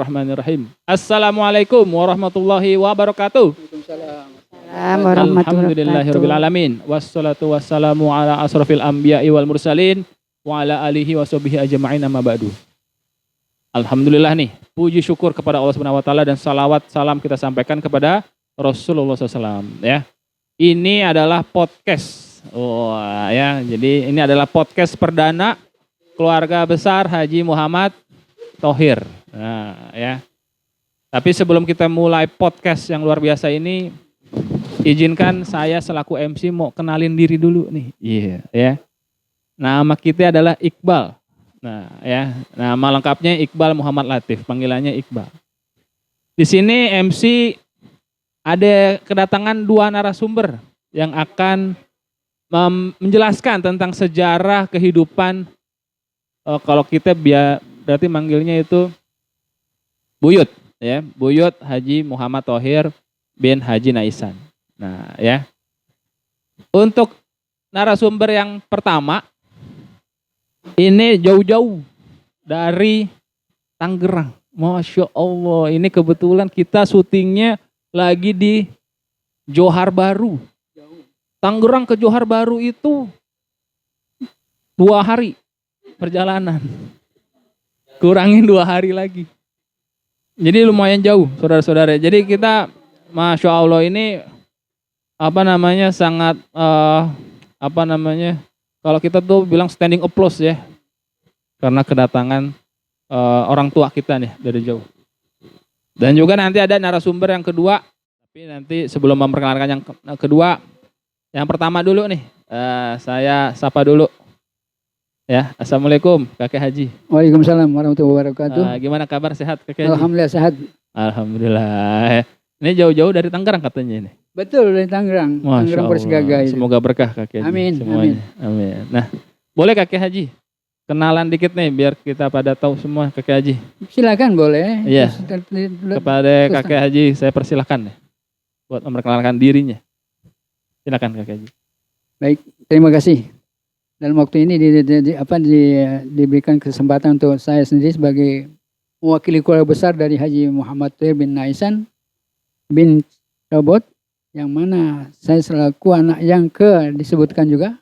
Bismillahirrahmanirrahim. Assalamualaikum warahmatullahi wabarakatuh. Waalaikumsalam. Alhamdulillahirabbil alamin. Wassalatu wassalamu ala asrofil anbiya'i wal mursalin wa ala alihi washabihi ajma'in amma ba'du. Alhamdulillah nih, puji syukur kepada Allah Subhanahu wa taala dan salawat salam kita sampaikan kepada Rasulullah SAW ya. Ini adalah podcast. Jadi ini adalah podcast perdana keluarga besar Haji Muhammad Thohir. Nah, ya. Tapi sebelum kita mulai podcast yang luar biasa ini, izinkan saya selaku MC mau kenalin diri dulu nih. Iya, ya. Nama kita adalah Iqbal. Nah, ya. Nama lengkapnya Iqbal Muhammad Latif, panggilannya Iqbal. Di sini MC ada kedatangan dua narasumber yang akan menjelaskan tentang sejarah kehidupan. Kalau kita berarti manggilnya itu Buyut, ya, Buyut Haji Muhammad Thohir bin Haji Naisan. Nah, ya. Untuk narasumber yang pertama, ini jauh-jauh dari Tangerang. Masya Allah, ini kebetulan kita syutingnya lagi di Johar Baru. Tangerang ke Johar Baru itu 2 hari perjalanan. Kurangin 2 hari lagi. Jadi lumayan jauh, saudara-saudara. Jadi kita, Masya Allah ini, sangat, kalau kita tuh bilang standing applause ya. Karena kedatangan orang tua kita nih dari jauh. Dan juga nanti ada narasumber yang kedua. Tapi nanti sebelum memperkenalkan yang kedua, yang pertama dulu nih, saya sapa dulu. Ya, Assalamualaikum Kakek Haji. Waalaikumsalam warahmatullahi wabarakatuh. Gimana kabar, sehat Kakek Haji? Alhamdulillah sehat. Alhamdulillah. Ini jauh-jauh dari Tangerang katanya ini. Betul, dari Tangerang. Tangerang Persgaga. Semoga berkah Kakek Haji. Amin. Semuanya. Amin. Nah, boleh Kakek Haji kenalan dikit nih biar kita pada tahu semua Kakek Haji. Silakan boleh. Iya. Kepada Kakek Haji saya persilahkan ya, buat memperkenalkan dirinya. Silakan Kakek Haji. Baik, terima kasih. Dalam waktu ini diberikan kesempatan untuk saya sendiri sebagai mewakili keluarga besar dari Haji Muhammad Thohir bin Naisan bin Robot, yang mana saya selaku anak yang disebutkan juga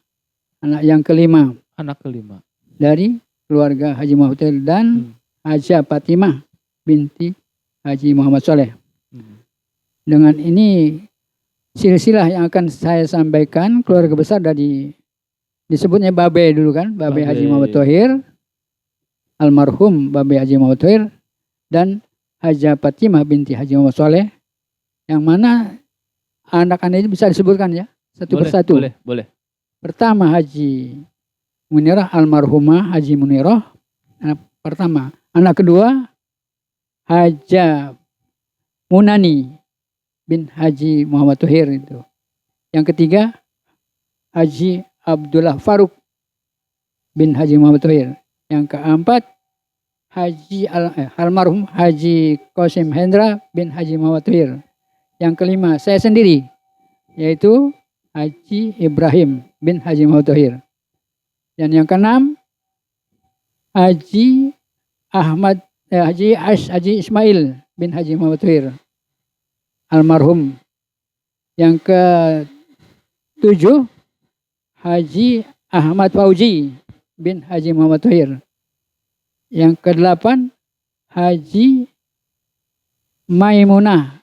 anak yang kelima. Anak kelima Dari keluarga Haji Muhammad Thohir dan Hajah Fatimah binti Haji Muhammad Soleh. Dengan ini silsilah yang akan saya sampaikan, keluarga besar dari disebutnya Babe dulu kan, Babe Haji Muhammad Thohir, almarhum Babe Haji Muhammad Thohir, dan Hajah Fatimah binti Haji Muhammad Soleh, yang mana anak-anak ini bisa disebutkan ya, satu persatu. Boleh. Pertama Haji Munirah, almarhumah Haji Munirah, anak pertama. Anak kedua Hajah Munani bin Haji Muhammad Thohir itu. Yang ketiga Haji Abdullah Faruk bin Haji Muhammad Thohir. Yang keempat almarhum Haji Qasim Hendra bin Haji Muhammad Thohir. Yang kelima saya sendiri, yaitu Haji Ibrahim bin Haji Muhammad Thohir. Dan yang keenam Haji Ismail bin Haji Muhammad Thohir, almarhum. Yang ketujuh Haji Ahmad Fauzi bin Haji Muhammad Thohir. Yang kedelapan Haji Maimunah,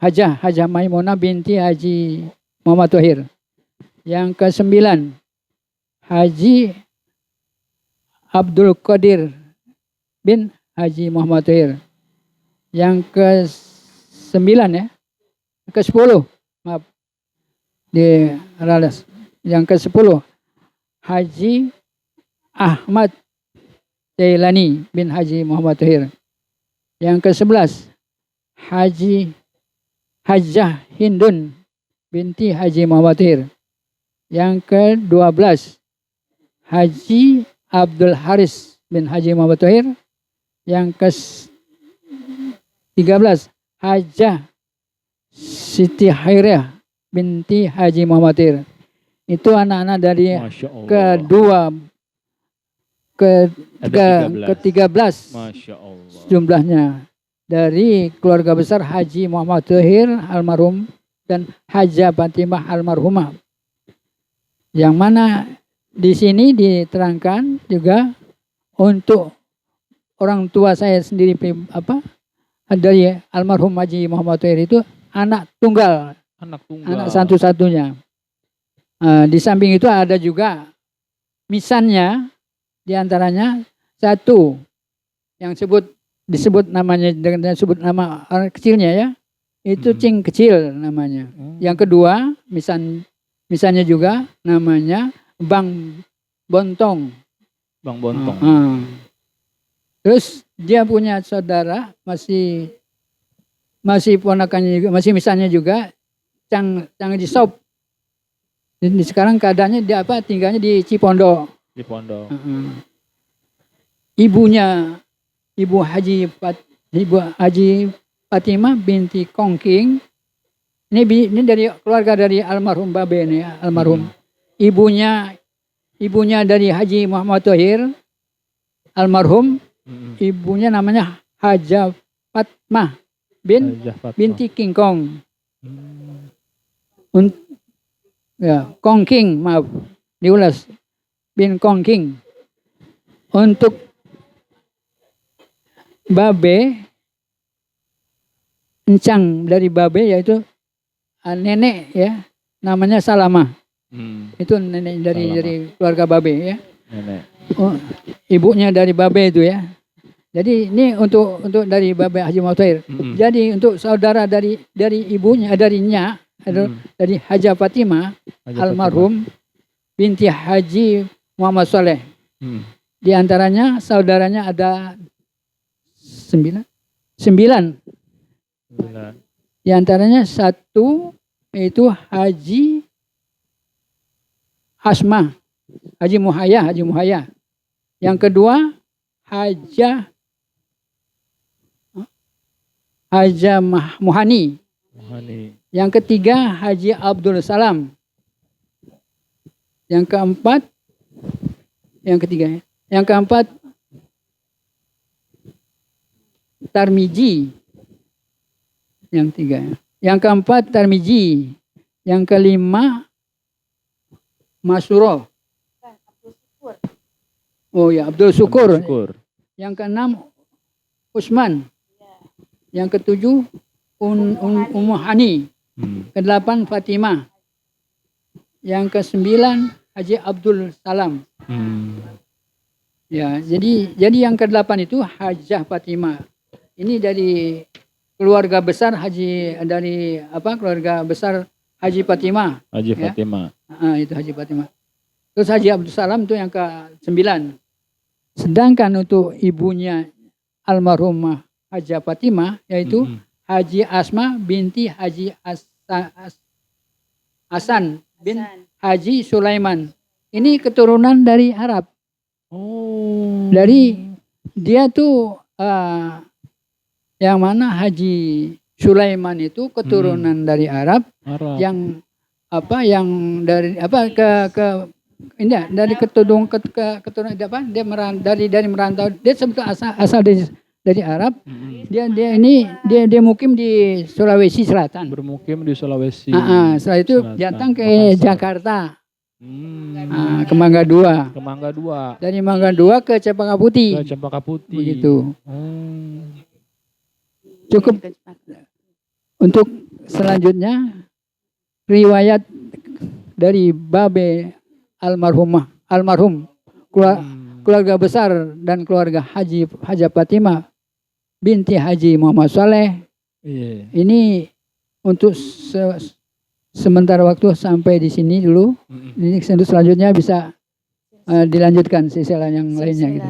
Hajah Maimunah binti Haji Muhammad Thohir. Yang kesembilan Haji Abdul Qadir bin Haji Muhammad Thohir. Yang ke-9 ya, ke-10 maaf di ralas. Yang ke-10 Haji Ahmad Jailani bin Haji Muhammad Thohir. Yang ke-11 Hajah Hindun binti Haji Muhammad Thohir. Yang ke-12 Haji Abdul Haris bin Haji Muhammad Thohir. Yang ke-13 Hajah Siti Hairah binti Haji Muhammad Thohir. Itu anak-anak dari ke-13 Masya Allah. jumlahnya. dari keluarga besar Haji Muhammad Thohir almarhum dan Haja Fatimah almarhumah. Yang mana di sini diterangkan juga untuk orang tua saya sendiri dari almarhum Haji Muhammad Thohir itu anak tunggal, anak satu-satunya. Di samping itu ada juga misannya, diantaranya satu yang disebut namanya dengan sebut nama orang kecilnya ya, itu Cing kecil namanya. Yang kedua misannya juga namanya Bang Bontong. Bang Bontong. Terus dia punya saudara masih ponakannya juga, masih misannya juga Cang Jisop. Sekarang keadaannya dia tinggalnya di Cipondo. Ibunya Ibu Haji Fatimah binti Kongking. Ini dari keluarga dari almarhum Babe ini ya, almarhum. Ibunya dari Haji Muhammad Thohir almarhum. Ibunya namanya Haja Fatmah binti King Kong. Kongking, maaf, diulas. Bin Kongking. Untuk Babe, encang dari Babe yaitu nenek ya, namanya Salamah. Itu nenek dari keluarga Babe ya. Nenek. Ibunya dari Babe itu ya. Jadi ini untuk dari Babe Haji Muhammad Thohir. Jadi untuk saudara dari ibunya, dari Haja Fatimah almarhum binti Haji Muhammad Soleh. Di antaranya saudaranya ada 9. Di antaranya satu yaitu Haji Asma, Haji Muhaya. Yang kedua Haja Muhani. Yang ketiga Haji Abdul Salam. Yang keempat Tarmiji. Yang keempat Tarmiji. Yang kelima Masuro. Abdul Syukur. Yang keenam Usman. Yang ketujuh Ummu Hani. Kedelapan Fatimah. Yang kesembilan Haji Abdul Salam. Ya, jadi yang kedelapan itu Hajah Fatimah. Ini dari keluarga besar keluarga besar Haji Fatimah. Itu Haji Fatimah. Terus Haji Abdul Salam itu yang ke-9. Sedangkan untuk ibunya almarhumah Hajah Fatimah yaitu Haji Asma binti Haji Hasan bin Haji Sulaiman. Ini keturunan dari Arab. Dari dia tuh yang mana Haji Sulaiman itu keturunan dari Arab. Yang dari keturunan dari merantau. Dia sebetulnya asal dari Arab. Dia mukim di Sulawesi Selatan. Bermukim di Sulawesi. Setelah itu datang ke Jakarta. Ke Mangga 2. Dari Mangga 2 ke Cempaka Putih. Begitu. Cukup. Untuk selanjutnya riwayat dari Babe almarhum keluarga besar dan keluarga Haja Fatimah binti Haji Muhammad Soleh. Ini untuk sementara waktu sampai di sini dulu. Ini selanjutnya bisa dilanjutkan silsilah yang lainnya gitu.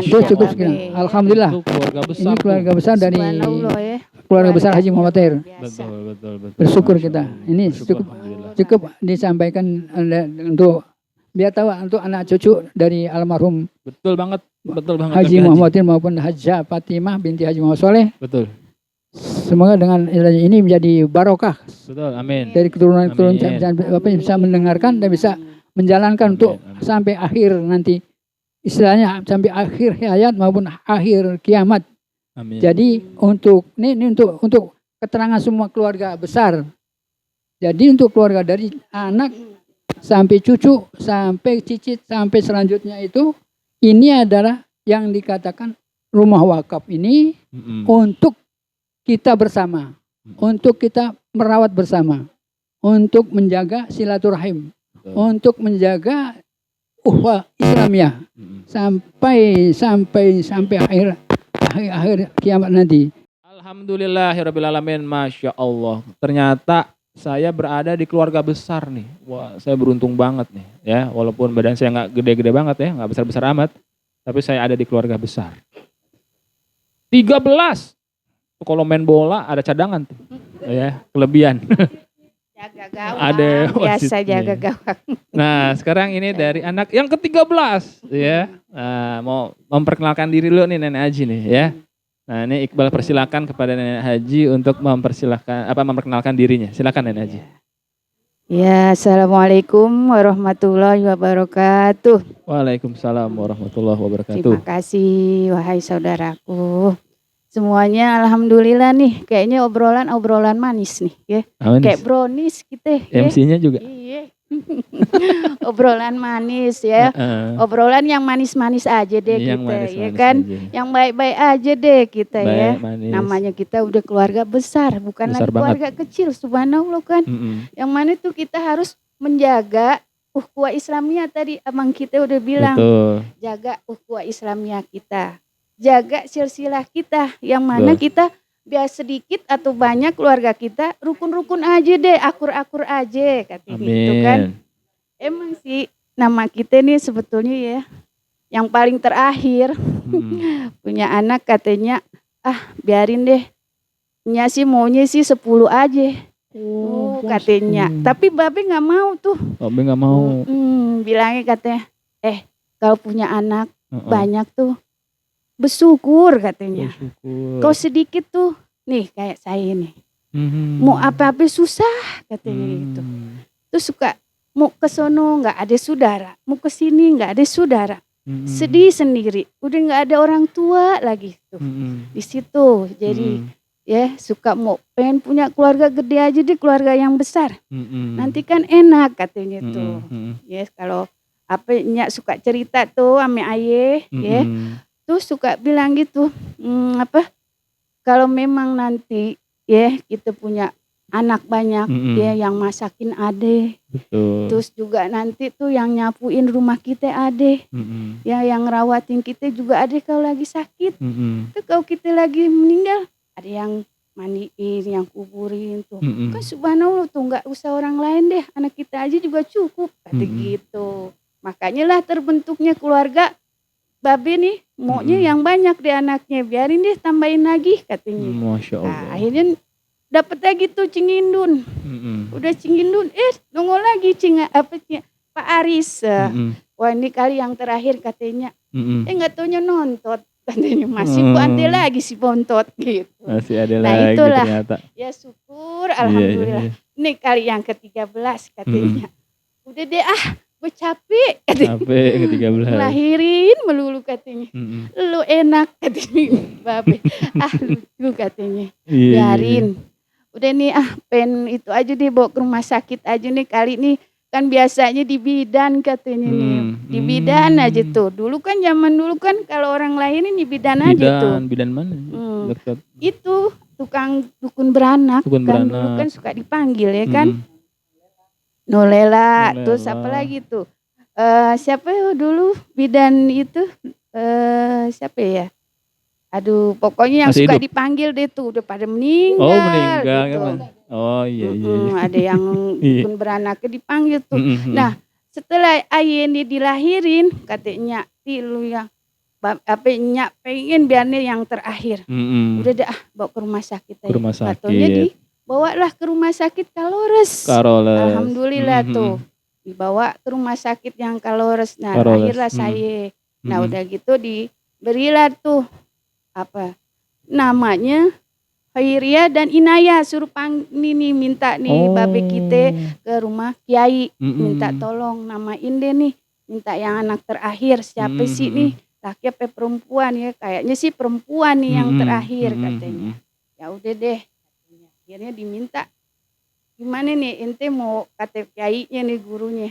Itu cukup sekian. Alhamdulillah. Ini keluarga besar dari keluarga besar Haji Muhammad Thohir. Betul. Bersyukur kita. Ini cukup disampaikan untuk biar tahu untuk anak cucu dari almarhum. Betul banget. Haji Muhammad Thohir maupun Hajah Fatimah binti Haji Muhammad Soleh. Betul. Semoga dengan ini menjadi barokah. Betul, amin. Dari keturunan bisa mendengarkan dan bisa menjalankan untuk sampai akhir nanti, istilahnya sampai akhir hayat maupun akhir kiamat. Amin. Jadi untuk ini untuk keterangan semua keluarga besar. Jadi untuk keluarga dari anak sampai cucu, sampai cicit, sampai selanjutnya itu, ini adalah yang dikatakan rumah wakaf ini untuk kita bersama, untuk kita merawat bersama, untuk menjaga silaturahim, untuk menjaga uhwah Islamiyah sampai akhir kiamat nanti. Alhamdulillahirrabbilalamin, Masya Allah. Ternyata saya berada di keluarga besar nih. Wah, saya beruntung banget nih ya. Walaupun badan saya nggak gede-gede banget ya, nggak besar-besar amat, tapi saya ada di keluarga besar. 13. Kalau main bola ada cadangan tuh. Ya, kelebihan. Jaga gawang. Ada biasa wasitnya. jaga gawang. Nah, sekarang ini dari anak yang ke-13 ya. Nah, mau memperkenalkan diri dulu nih Nenek Haji nih ya. Nah, ini Iqbal persilakan kepada Nenek Haji untuk memperkenalkan dirinya. Silakan Nenek Haji. Ya, Assalamualaikum warahmatullahi wabarakatuh. Waalaikumsalam warahmatullahi wabarakatuh. Terima kasih wahai saudaraku. Semuanya alhamdulillah nih, kayaknya obrolan manis nih ya. Manis. Kayak brownies gitu ya. MC-nya juga. Iya. Obrolan manis ya. Obrolan yang manis-manis aja deh Yang kita manis-manis ya kan. aja. Yang baik-baik aja deh kita Baik, ya. manis. Namanya kita udah keluarga besar, bukan Besar lagi keluarga kecil, subhanallah kan. Yang mana tuh kita harus menjaga ukhuwah Islamiyah tadi abang kita udah bilang. Betul. Jaga ukhuwah Islamiyah kita. Jaga silsilah kita yang mana kita biar sedikit atau banyak keluarga kita rukun-rukun aja deh, akur-akur aja katanya gitu kan. Emang sih nama kita nih sebetulnya ya yang paling terakhir punya anak katanya biarin deh. Nya sih maunya sih 10 aja. Katanya. Tapi Babe nggak mau tuh. Babe nggak mau. Bilangnya katanya, kalau punya anak banyak tuh bersyukur katanya. Kau sedikit tuh, nih kayak saya nih. Mau apa-apa susah katanya gitu. Terus suka mau ke sono nggak ada saudara, mau ke sini nggak ada saudara. Sedih sendiri, udah nggak ada orang tua lagi tuh. Di situ jadi ya suka mau pengen punya keluarga gede aja deh, keluarga yang besar. Nanti kan enak katanya tuh. Ya kalau apanya suka cerita tuh sama ayah ya. Tuh suka bilang gitu, kalau memang nanti ya kita punya anak banyak ya yang masakin ade. Betul. Terus juga nanti tuh yang nyapuin rumah kita ade. Ya yang ngerawatin kita juga ade kalau lagi sakit. Tuh kalau kita lagi meninggal ada yang mandiin, yang kuburin tuh. Kan subhanallah tuh nggak usah orang lain deh, anak kita aja juga cukup kata gitu. Makanya lah terbentuknya keluarga Babe nih maunya yang banyak deh anaknya, biarin deh tambahin lagi katanya. Masya Allah. Nah, akhirnya dapet lagi tuh Cingindun. Udah Cingindun, nongol lagi Pak Aris. Wah ini kali yang terakhir katanya. Nggak taunya nontot katanya, masih ante lagi si bontot gitu. Masih ada nah, lagi itulah. Ternyata. Ya syukur alhamdulillah. Ini kali yang ke-13 katanya. Udah deh gue capek katanya. Capek ke-13. Lahirin melulu katanya. Lu enak katanya Babe. Lucu katanya. Biarin. Udah nih pen itu aja deh bawa ke rumah sakit aja nih kali nih. Kan biasanya di bidan katanya nih. Di bidan aja tuh. Dulu kan zaman dulu kan kalau orang lahirin di bidan aja tuh. Bidan mana? Itu tukang dukun beranak. Kan dulu kan suka dipanggil ya kan. Nolela, terus apa lagi tuh? Siapa ya dulu bidan itu? Siapa ya? Aduh, pokoknya yang masih suka hidup? Dipanggil deh tuh udah pada meninggal. Oh meninggal gitu. Kan? Oh iya. Ada yang dukun beranaknya dipanggil tuh. Nah setelah ayah ini dilahirin katanya lu yang nyak pengen biarnya yang terakhir. Udah dah bawa ke rumah sakit aja. Rumah sakit. Katanya bawalah ke rumah sakit Kalores. Alhamdulillah tuh. Dibawa ke rumah sakit yang Kalores. Nah, lahirlah saya. Nah, udah gitu diberilah tuh namanya Khairia dan Inaya, suruh minta nih Babe kita ke rumah Kiai. Minta tolong namain deh nih. Minta yang anak terakhir siapa sih nih? laki apa perempuan ya, kayaknya sih perempuan nih yang terakhir katanya. Ya udah deh, katanya. Akhirnya diminta, gimana nih ente mau kata kiainya nih gurunya,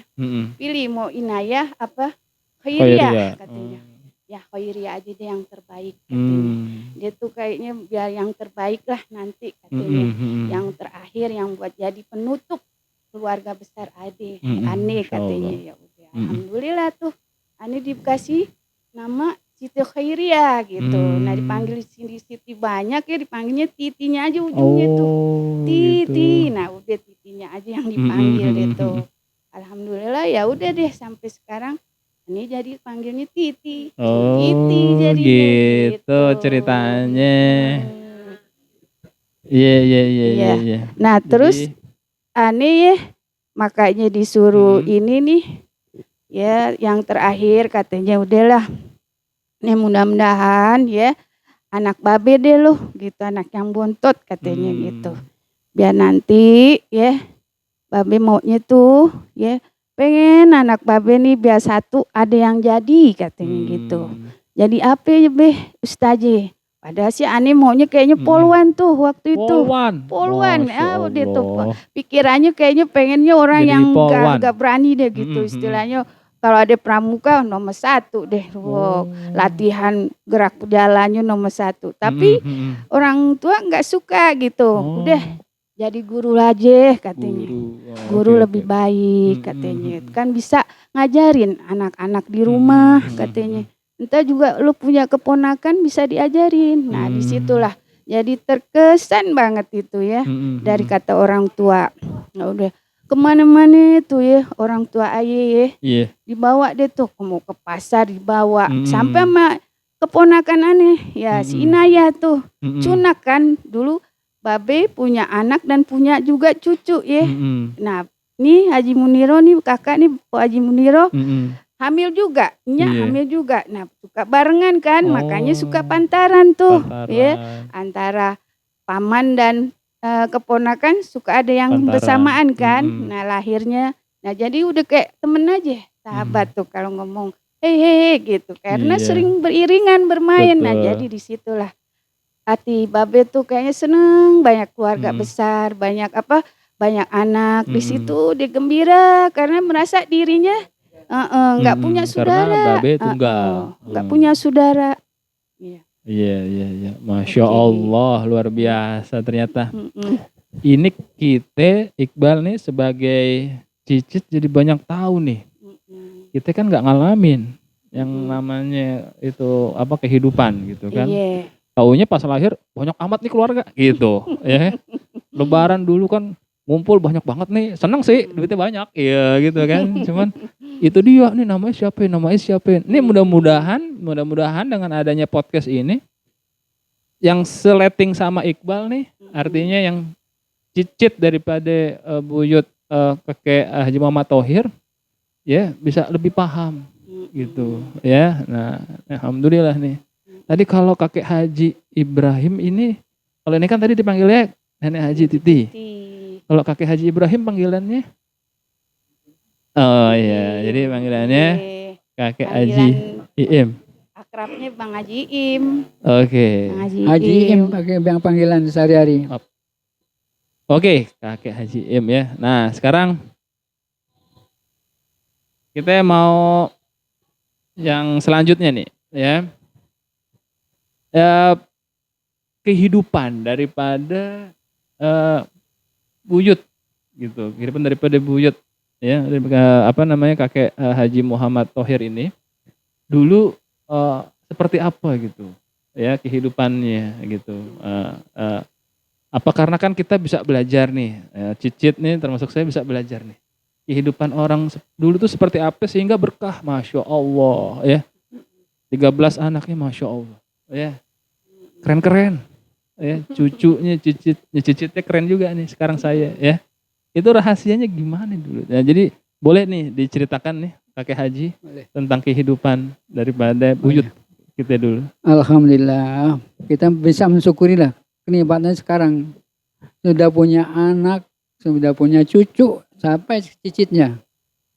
pilih mau inayah apa khairiyah katanya. Ya khairiyah aja deh yang terbaik katanya. Dia tuh kayaknya biar yang terbaik lah nanti katanya. Yang terakhir yang buat jadi penutup keluarga besar Ade, Ane katanya. Ya udah, alhamdulillah tuh Ane dikasih nama Siti Khairiyah gitu. Nah dipanggil Siti banyak ya, dipanggilnya Titinya aja ujungnya tuh. Titi. Gitu. Nah udah Titinya aja yang dipanggil itu. Alhamdulillah ya udah deh sampai sekarang ini jadi panggilnya Titi. Titi jadi gitu ceritanya. Iya. Nah terus Ane ya makanya disuruh ini nih ya yang terakhir katanya udahlah. Nih mudah-mudahan ya anak babe deh loh gitu, anak yang bontot katanya gitu. Biar nanti ya babe maunya tuh ya pengen anak babe nih biar satu ada yang jadi katanya gitu. Jadi apa ya be Ustazah? Padahal si Ani maunya kayaknya poluan tuh waktu itu. Poluan. Udah tuh pikirannya kayaknya pengennya orang jadi yang gak berani deh gitu istilahnya. Kalau ada pramuka nomor 1 deh, latihan gerak jalannya nomor 1. Tapi orang tua nggak suka gitu. Udah jadi guru aja katanya. Guru lebih baik katanya. Kan bisa ngajarin anak-anak di rumah katanya. Entah juga lu punya keponakan bisa diajarin. Nah disitulah jadi terkesan banget itu ya dari kata orang tua. Nah udah. Kemana-mana tuh ya orang tua ayah ya dibawa deh tuh mau ke pasar dibawa sampai sama keponakan aneh ya si Inayah tuh Cunak kan dulu babe punya anak dan punya juga cucu ya. Nah nih Haji Muniro nih kakak nih Pak Haji Muniro hamil juga hamil juga. Nah suka barengan kan makanya suka pantaran tuh ya antara paman dan keponakan suka ada yang bersamaan kan. Nah lahirnya nah jadi udah kayak temen aja sahabat tuh kalau ngomong hei gitu karena sering beriringan bermain. Nah jadi disitulah hati babe tuh kayaknya seneng banyak keluarga besar banyak anak di situ dia gembira karena merasa dirinya nggak punya saudara karena babe tunggal nggak punya saudara. Iya. Masya Allah luar biasa ternyata. Ini kita Iqbal nih sebagai cicit jadi banyak tahu nih. Kita kan nggak ngalamin yang namanya itu kehidupan gitu kan. Taunya pas lahir banyak amat nih keluarga gitu ya. Lebaran dulu kan ngumpul banyak banget nih, seneng sih duitnya banyak iya gitu kan. Cuman itu dia nih namanya siapa. Ini mudah-mudahan dengan adanya podcast ini yang seleting sama Iqbal nih artinya yang cicit daripada buyut kakek Haji Muhammad Thohir ya bisa lebih paham gitu ya. Nah alhamdulillah nih tadi kalau kakek Haji Ibrahim ini kalau ini kan tadi dipanggilnya nenek Haji Titi. Kalau kakek Haji Ibrahim panggilannya jadi panggilannya kakek Haji Iim. Akrabnya Bang Haji Iim. Oke. Haji Iim pakai panggilan sehari-hari. Oke, kakek Haji Iim ya. Nah sekarang kita mau yang selanjutnya nih ya. Kehidupan daripada buyut gitu. Kehidupan daripada buyut ya, kakek Haji Muhammad Thohir ini dulu seperti apa gitu ya kehidupannya gitu. Apa karena kan kita bisa belajar nih, cicit nih termasuk saya bisa belajar nih kehidupan orang dulu tuh seperti apa sehingga berkah, Masya Allah ya. 13 anaknya Masya Allah ya, keren-keren ya, cucunya cicitnya keren juga nih sekarang saya ya. Itu rahasianya gimana dulu? Nah, jadi boleh nih diceritakan nih kakek Haji tentang kehidupan daripada buyut kita dulu. Alhamdulillah kita bisa mensyukurilah kenikmatan sekarang sudah punya anak, sudah punya cucu sampai cicitnya.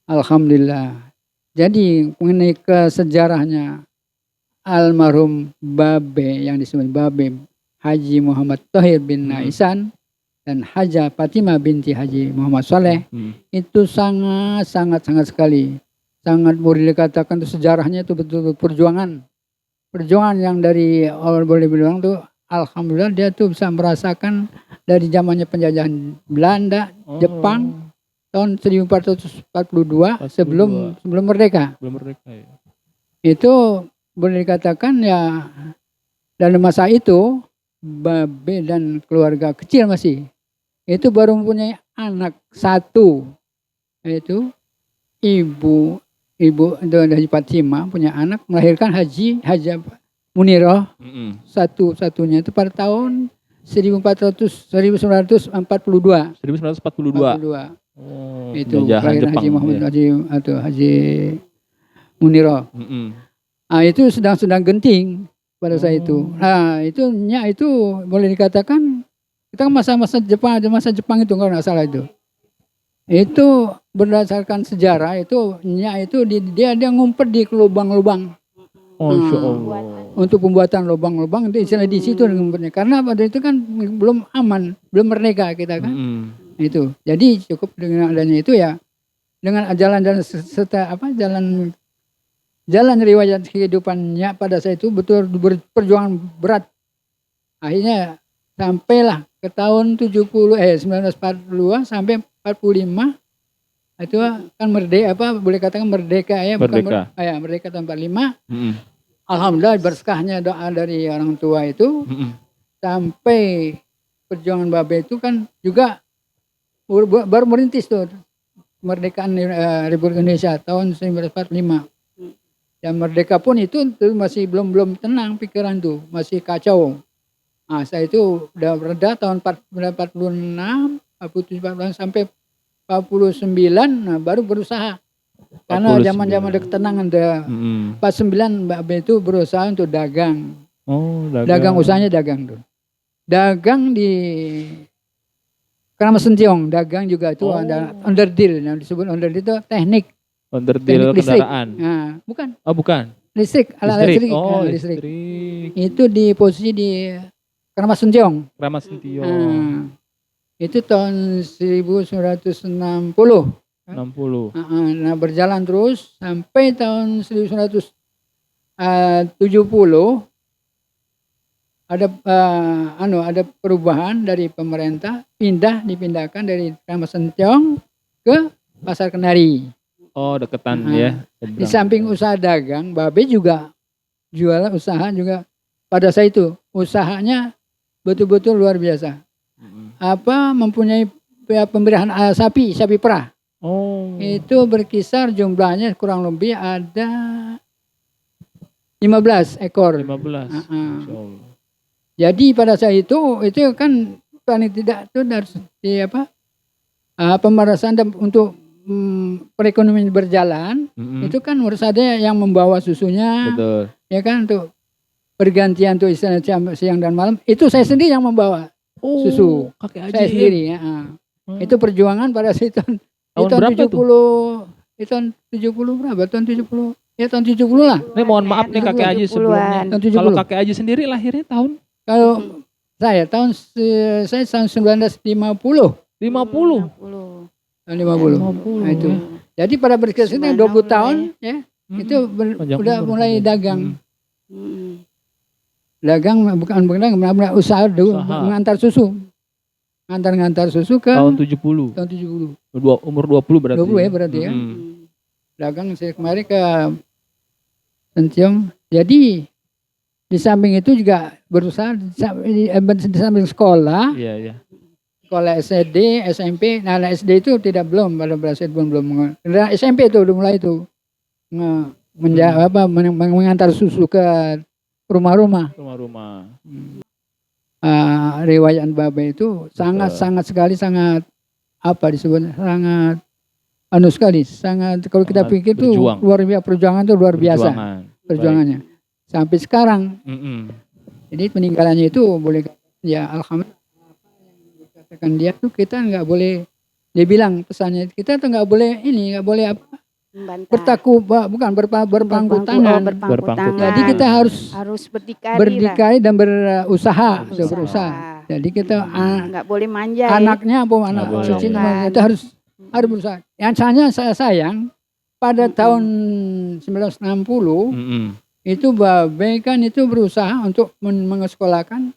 Alhamdulillah. Jadi mengenai ke sejarahnya almarhum Babe yang disebut Babe Haji Muhammad Thohir bin Naisan dan Haja Fatimah binti Haji Muhammad Soleh itu sangat sekali, sangat boleh dikatakan itu sejarahnya itu betul-betul perjuangan yang dari awal boleh bilang tuh alhamdulillah dia tuh bisa merasakan dari zamannya penjajahan Belanda, Jepang tahun 1442 sebelum merdeka. Belum merdeka ya. Itu boleh dikatakan ya dalam masa itu Babe dan keluarga kecil masih itu baru mempunyai anak satu, yaitu ibu Haji Fatimah punya anak melahirkan Haja Muniroh satu-satunya itu pada tahun 1942. Itu kelahiran Haji Muhammad Haji Muniroh. Itu sedang genting pada saat itu. Nah, itu boleh dikatakan kita masa Jepang itu kalau nggak salah itu. Itu berdasarkan sejarah itu dia ngumpet di lubang-lubang. Untuk pembuatan lubang-lubang itu istilah di situ ngumpetnya. Karena pada itu kan belum aman, belum merdeka kita kan. Itu. Jadi cukup dengan adanya itu ya dengan jalan-jalan jalan riwayat kehidupannya pada saat itu betul perjuangan berat. Akhirnya sampailah ke tahun 1942 sampai 45 itu kan boleh katakan merdeka ya, merdeka. Bukan merdeka tahun 45. Alhamdulillah berkahnya doa dari orang tua itu sampai perjuangan Babe itu kan juga baru merintis tuh kemerdekaan Republik Indonesia tahun 1945. Dan merdeka pun itu masih belum tenang pikiran tuh, masih kacau. Nah, saya itu udah reda tahun 46, 47 sampai 49, nah baru berusaha. Karena zaman-zaman ada ketenangan udah 49 Mbak B itu berusaha untuk dagang. Dagang usahanya dagang tuh. Dagang di Kramat Sentiong, dagang juga itu ada onderdil, yang disebut onderdil itu teknik kendaraan. Nah, bukan. Bukan. Listrik, alat listrik. Listrik. Itu di posisi di Kramat Sentiong. Itu tahun 1960. Nah, berjalan terus sampai tahun 1970 ada perubahan dari pemerintah, dipindahkan dari Kramat Sentiong ke Pasar Kenari. Deketan ya. Di samping usaha dagang, Babe juga jualan usaha juga pada saat itu. Usahanya betul-betul luar biasa. Mempunyai pemberian sapi perah. Itu berkisar jumlahnya kurang lebih ada 15 ekor. 15. Jadi pada saat itu kan paling tidak itu dari pemerasan untuk perekonomian berjalan, itu kan harus ada yang membawa susunya. Betul. Ya kan untuk bergantian tuh istilah siang dan malam. Itu saya sendiri yang membawa susu. Saya sendiri ya. Itu perjuangan pada tahun berapa 70 itu tahun 70 berapa? Tahun 70. Ya tahun 70 lah. Ini mohon maaf nih Kakek Haji sebelumnya. Kalau Kakek Haji sendiri lahirnya tahun? Kalau saya tahun 1950. 50. Nah, itu. Jadi pada berkisarnya 20 tahun ya. Itu udah mulai dagang. Dagang bukan usaha mengantar susu. Ngantar susu ke tahun 70. Umur 20 berarti. 20 ya berarti ya. Dagang saya kemarin ke Sentiong. Jadi di samping itu juga berusaha di samping sekolah. Iya. Sekolah SD, SMP. Nah, SD itu belum pada berhasil belum. SMP itu udah mulai itu mengantar susu ke rumah-rumah. Riwayat Babe itu sangat sekali sangat kalau kita pikir tuh luar biasa perjuangan tuh luar biasa perjuangannya sampai sekarang. Jadi peninggalannya itu boleh ya alhamdulillah. Katakan dia tuh kita nggak boleh, dia bilang pesannya kita tuh nggak boleh bukan berpangku tangan. Berpangku tangan. Jadi kita harus berdikari dan berusaha. Jadi kita nggak boleh manja. Anaknya apa anak cucu kita harus berusaha. Yang saya sayang pada tahun 1960 itu Babe kan itu berusaha untuk mengesekolahkan.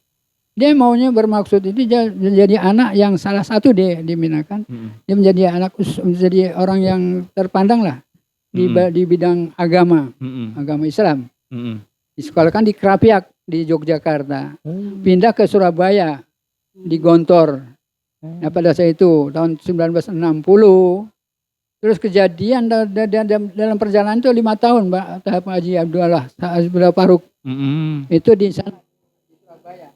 Dia maunya bermaksud itu dia menjadi anak yang salah satu diminakan. Dia menjadi orang yang terpandang lah di bidang agama, agama Islam. Disekolahkan di Krapiak di Yogyakarta. Pindah ke Surabaya di Gontor. Nah, pada saat itu tahun 1960. Terus kejadian dalam perjalanan itu 5 tahun Pak Haji Abdullah Faruk. Itu di sana di Surabaya.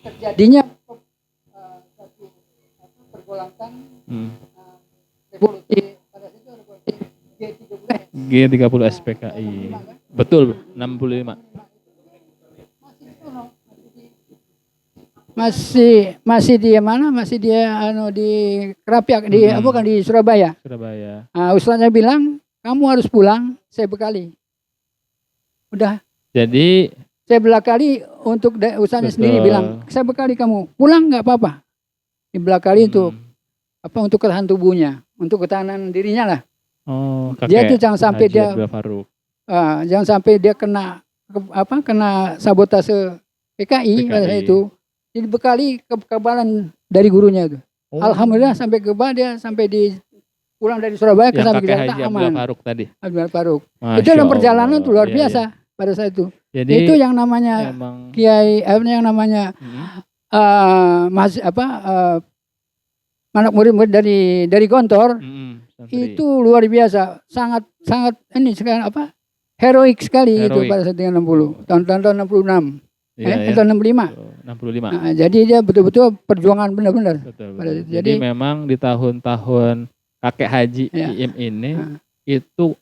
Terjadinya satu pergolakan revolusi pada situ revolusi G30 SPKI. Betul 65. Masih dia mana? Masih dia di Krapiak bukan di Surabaya. Ustaznya bilang, "Kamu harus pulang, saya bekali." Udah. Jadi saya belakali untuk usahanya sendiri bilang, "Saya bekali kamu, pulang nggak apa-apa." Dibelakali untuk untuk ketahanan tubuhnya, untuk ketahanan dirinya lah. Dia tuh jangan sampai jangan sampai dia kena sabotase PKI pada saat itu. Dibekali kekebalan dari gurunya itu. Alhamdulillah sampai pulang dari Surabaya ke sampai Jakarta aman. Abdul Faruk. Itu dalam perjalanan tuh luar biasa pada saat itu. Jadi itu yang namanya kiai, yang namanya anak murid dari Gontor itu luar biasa, sangat ini sekarang heroik sekali itu pada saat 60 tahun 66. Tahun 65. Nah, jadi dia betul-betul perjuangan benar-benar. Jadi memang di tahun-tahun kakek Haji Iim ini itu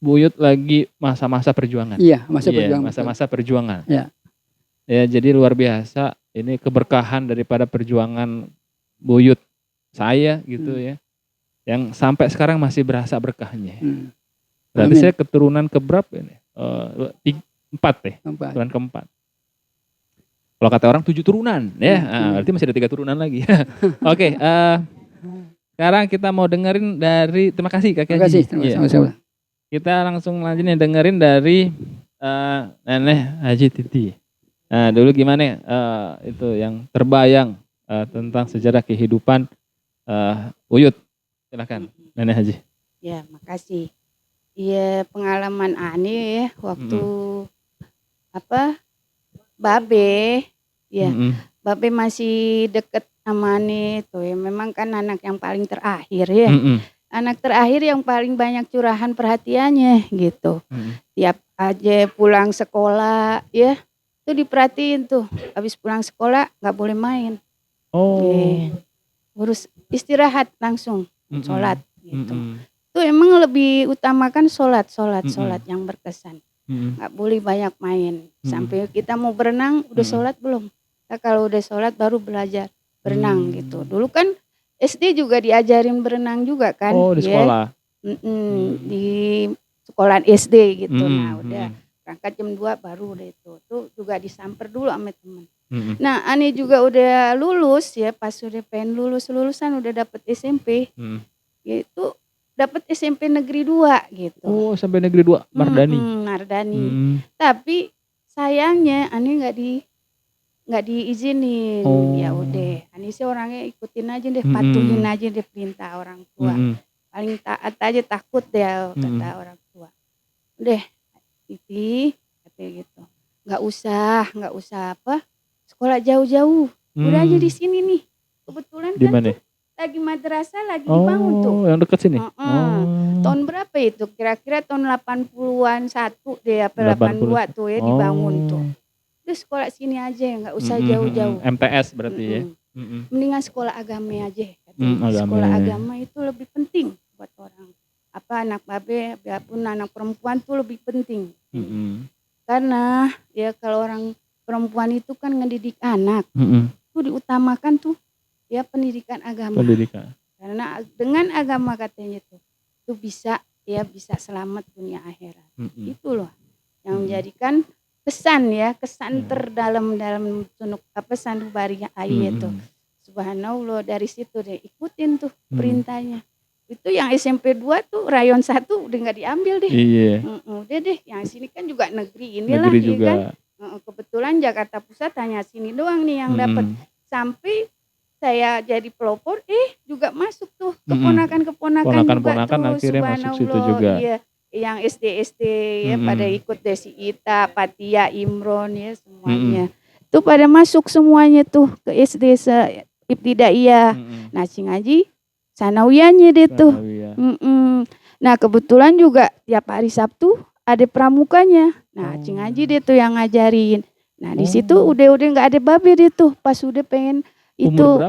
Buyut lagi masa-masa perjuangan. Iya, masa-masa perjuangan. Ya, jadi luar biasa ini keberkahan daripada perjuangan Buyut saya gitu ya. Yang sampai sekarang masih berasa berkahnya. Berarti saya keturunan keberapa ini? 4 deh. Keturunan keempat. Kalau kata orang 7 turunan ya. Berarti masih ada 3 turunan lagi. Oke, sekarang kita mau dengerin dari, terima kasih Kak Haji. Sama-sama. Kita langsung lanjutin dengerin dari Nenek Haji Titi. Nah, dulu gimana itu yang terbayang tentang sejarah kehidupan Buyut. Silakan Nenek Haji. Ya, makasih. Iya, pengalaman Ani ya waktu Babe ya. Babe masih deket sama Ani tuh ya. Memang kan anak yang paling terakhir ya. Anak terakhir yang paling banyak curahan perhatiannya gitu. Tiap aja pulang sekolah ya, tuh diperhatiin tuh. Habis pulang sekolah nggak boleh main. Harus istirahat langsung, sholat gitu. Tuh emang lebih utamakan sholat yang berkesan. Nggak boleh banyak main. Sampai kita mau berenang, udah sholat belum? Nah, kalau udah sholat baru belajar berenang gitu. Dulu kan SD juga diajarin berenang juga kan. Di sekolah? Di sekolahan SD gitu. Nah udah berangkat jam 2 baru udah itu. Tuh juga disamper dulu sama temen. Nah Ani juga udah lulus ya. Pas udah pengen lulusan udah dapet SMP. Gitu. Dapet SMP Negeri 2 gitu. Sampai Negeri 2 Mardani. Mardani. Tapi sayangnya Ani nggak diizinin. Ya udah, Ani sih orangnya ikutin aja deh, patuhin aja deh perintah orang tua. Paling taat aja, takut deh kata orang tua. Udah, Titi kayak gitu. Nggak usah sekolah jauh-jauh. Udah aja di sini nih. Kebetulan kan tuh lagi madrasah lagi dibangun tuh. Yang dekat sini. Tahun berapa itu? Kira-kira tahun 80-an 1 deh, 82 tuh ya dibangun tuh. Udah sekolah sini aja, nggak usah jauh-jauh. MTS berarti ya. Mendingan sekolah agama aja. Sekolah agama itu lebih penting buat orang. Anak babe, biarpun anak perempuan tuh lebih penting. Karena ya kalau orang perempuan itu kan ngedidik anak, tuh diutamakan tuh ya pendidikan agama. Karena dengan agama katanya tuh bisa ya bisa selamat dunia akhirat. Itu loh yang menjadikan kesan terdalam dalam sanubari ayat itu. Subhanallah, dari situ deh ikutin tuh perintahnya. Itu yang SMP 2 tuh rayon 1 udah nggak diambil deh. Iya. Udah deh, yang sini kan juga negeri inilah Negeri ya juga. kan. Kebetulan Jakarta Pusat hanya sini doang nih yang dapat. Sampai saya jadi pelopor juga masuk tuh keponakan-keponakan juga tuh. Akhirnya masuk situ juga. Iya. Yang SD ya pada ikut Desi Ita, Patia, Imron ya semuanya. Tuh pada masuk semuanya tuh ke SD Ibtidaiyah. Nah, Ngaji Sanawiyahnya deh tuh. Nah, kebetulan juga tiap hari Sabtu ada pramukanya. Nah, Ngaji deh tuh yang ngajarin. Nah, di situ udah nggak ada babe deh tuh. Pas udah pengen itu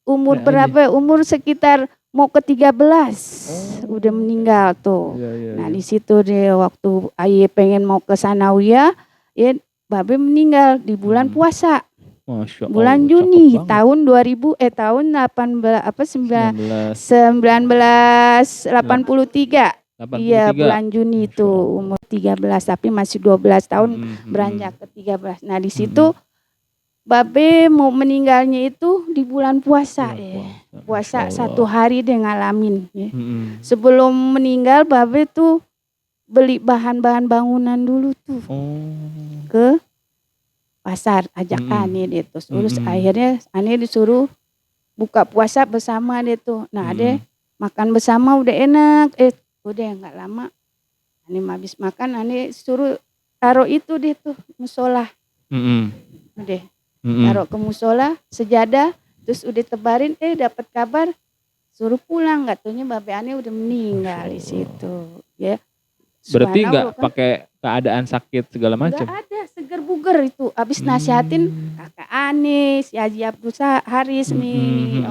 umur berapa? Umur sekitar mau ke 13. Udah meninggal tuh. Nah, di situ deh waktu Aye pengen mau ke Sanawiyah, ya babe meninggal di bulan puasa. Masya bulan Allah, Juni tahun 1983. 83. Iya, bulan Juni itu umur 13 tapi masih 12 tahun beranjak ke 13. Nah, di situ babe mau meninggalnya itu di bulan puasa Puasa 1 hari dia ngalamin ya. Sebelum meninggal babe tuh beli bahan-bahan bangunan dulu tuh. Ke pasar ajakan dia tuh. Terus akhirnya Ane disuruh buka puasa bersama dia tuh. Nah, ada makan bersama udah enak. Udah nggak lama Ane habis makan Ane suruh taruh itu deh tuh musola. Udah taruh ke musola sejadah, terus udah tebarin dapat kabar suruh pulang, nggak taunya babe Ane udah meninggal di situ ya. Berarti nggak pakai keadaan sakit segala macam? Nggak ada, seger buger itu. Abis nasihatin kakak Ane, si Haji Abdul Haris nih.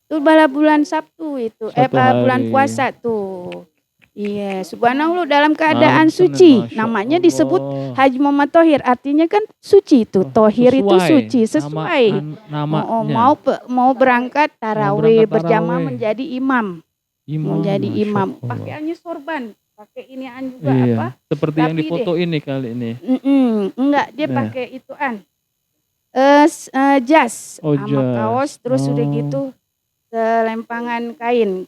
Itu bala bulan Sabtu itu, bulan puasa tuh. Iya, subhanallah dalam keadaan suci. Namanya disebut Haji Muhammad Thohir, artinya kan suci itu. Thohir itu suci, sesuai. Mau berangkat tarawih berjamaah menjadi imam. Menjadi imam. Pakaiannya sorban, pakai inian juga apa? Seperti yang difoto ini kali ini. Enggak, dia pakai ituan. Jas sama kaos, terus udah gitu selempangan kain.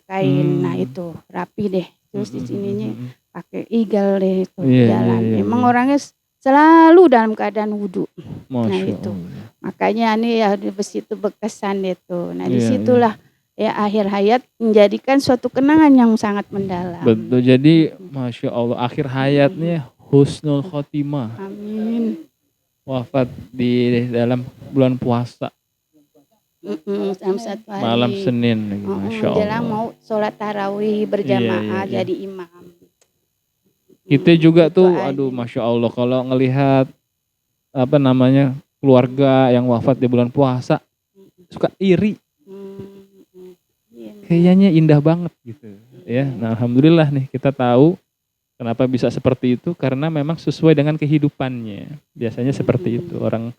Nah itu rapi deh. Terus di sininya pakai igal deh itu jalan. Emang orangnya selalu dalam keadaan wudhu. Nah itu makanya nih ya di situ berkesan itu. Nah disitulah ya akhir hayat menjadikan suatu kenangan yang sangat mendalam. Betul, jadi Masya Allah akhir hayatnya husnul khotimah. Amin. Wafat di dalam bulan puasa. Dalam 1 hari. Malam Senin, Masya Allah. Menjelang mau sholat tarawih berjamaah jadi imam. Kita juga tuh, aduh Masya Allah kalau ngelihat keluarga yang wafat di bulan puasa suka iri. Kayaknya indah banget gitu ya. Nah, alhamdulillah nih kita tahu kenapa bisa seperti itu, karena memang sesuai dengan kehidupannya. Biasanya seperti itu, orang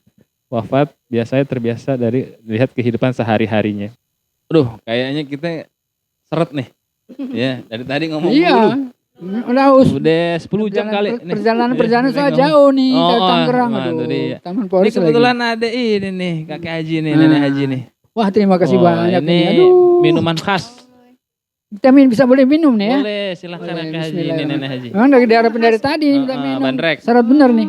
wafat biasanya terbiasa dari lihat kehidupan sehari-harinya. Aduh, kayaknya kita seret nih. Ya, dari tadi ngomong dulu. Udah 10 jam kali. Perjalanan soal jauh nih dari Tangerang. Taman Forest. Ini kebetulan ada ini nih, kakek Haji nih, nenek Haji nih. Wah, terima kasih banyak ini. Minuman khas. Kita boleh minum nih ya? Boleh, silahkan kakek Haji, nenek Haji. Memang dari tadi minum. Bandrek. Syarat bener nih.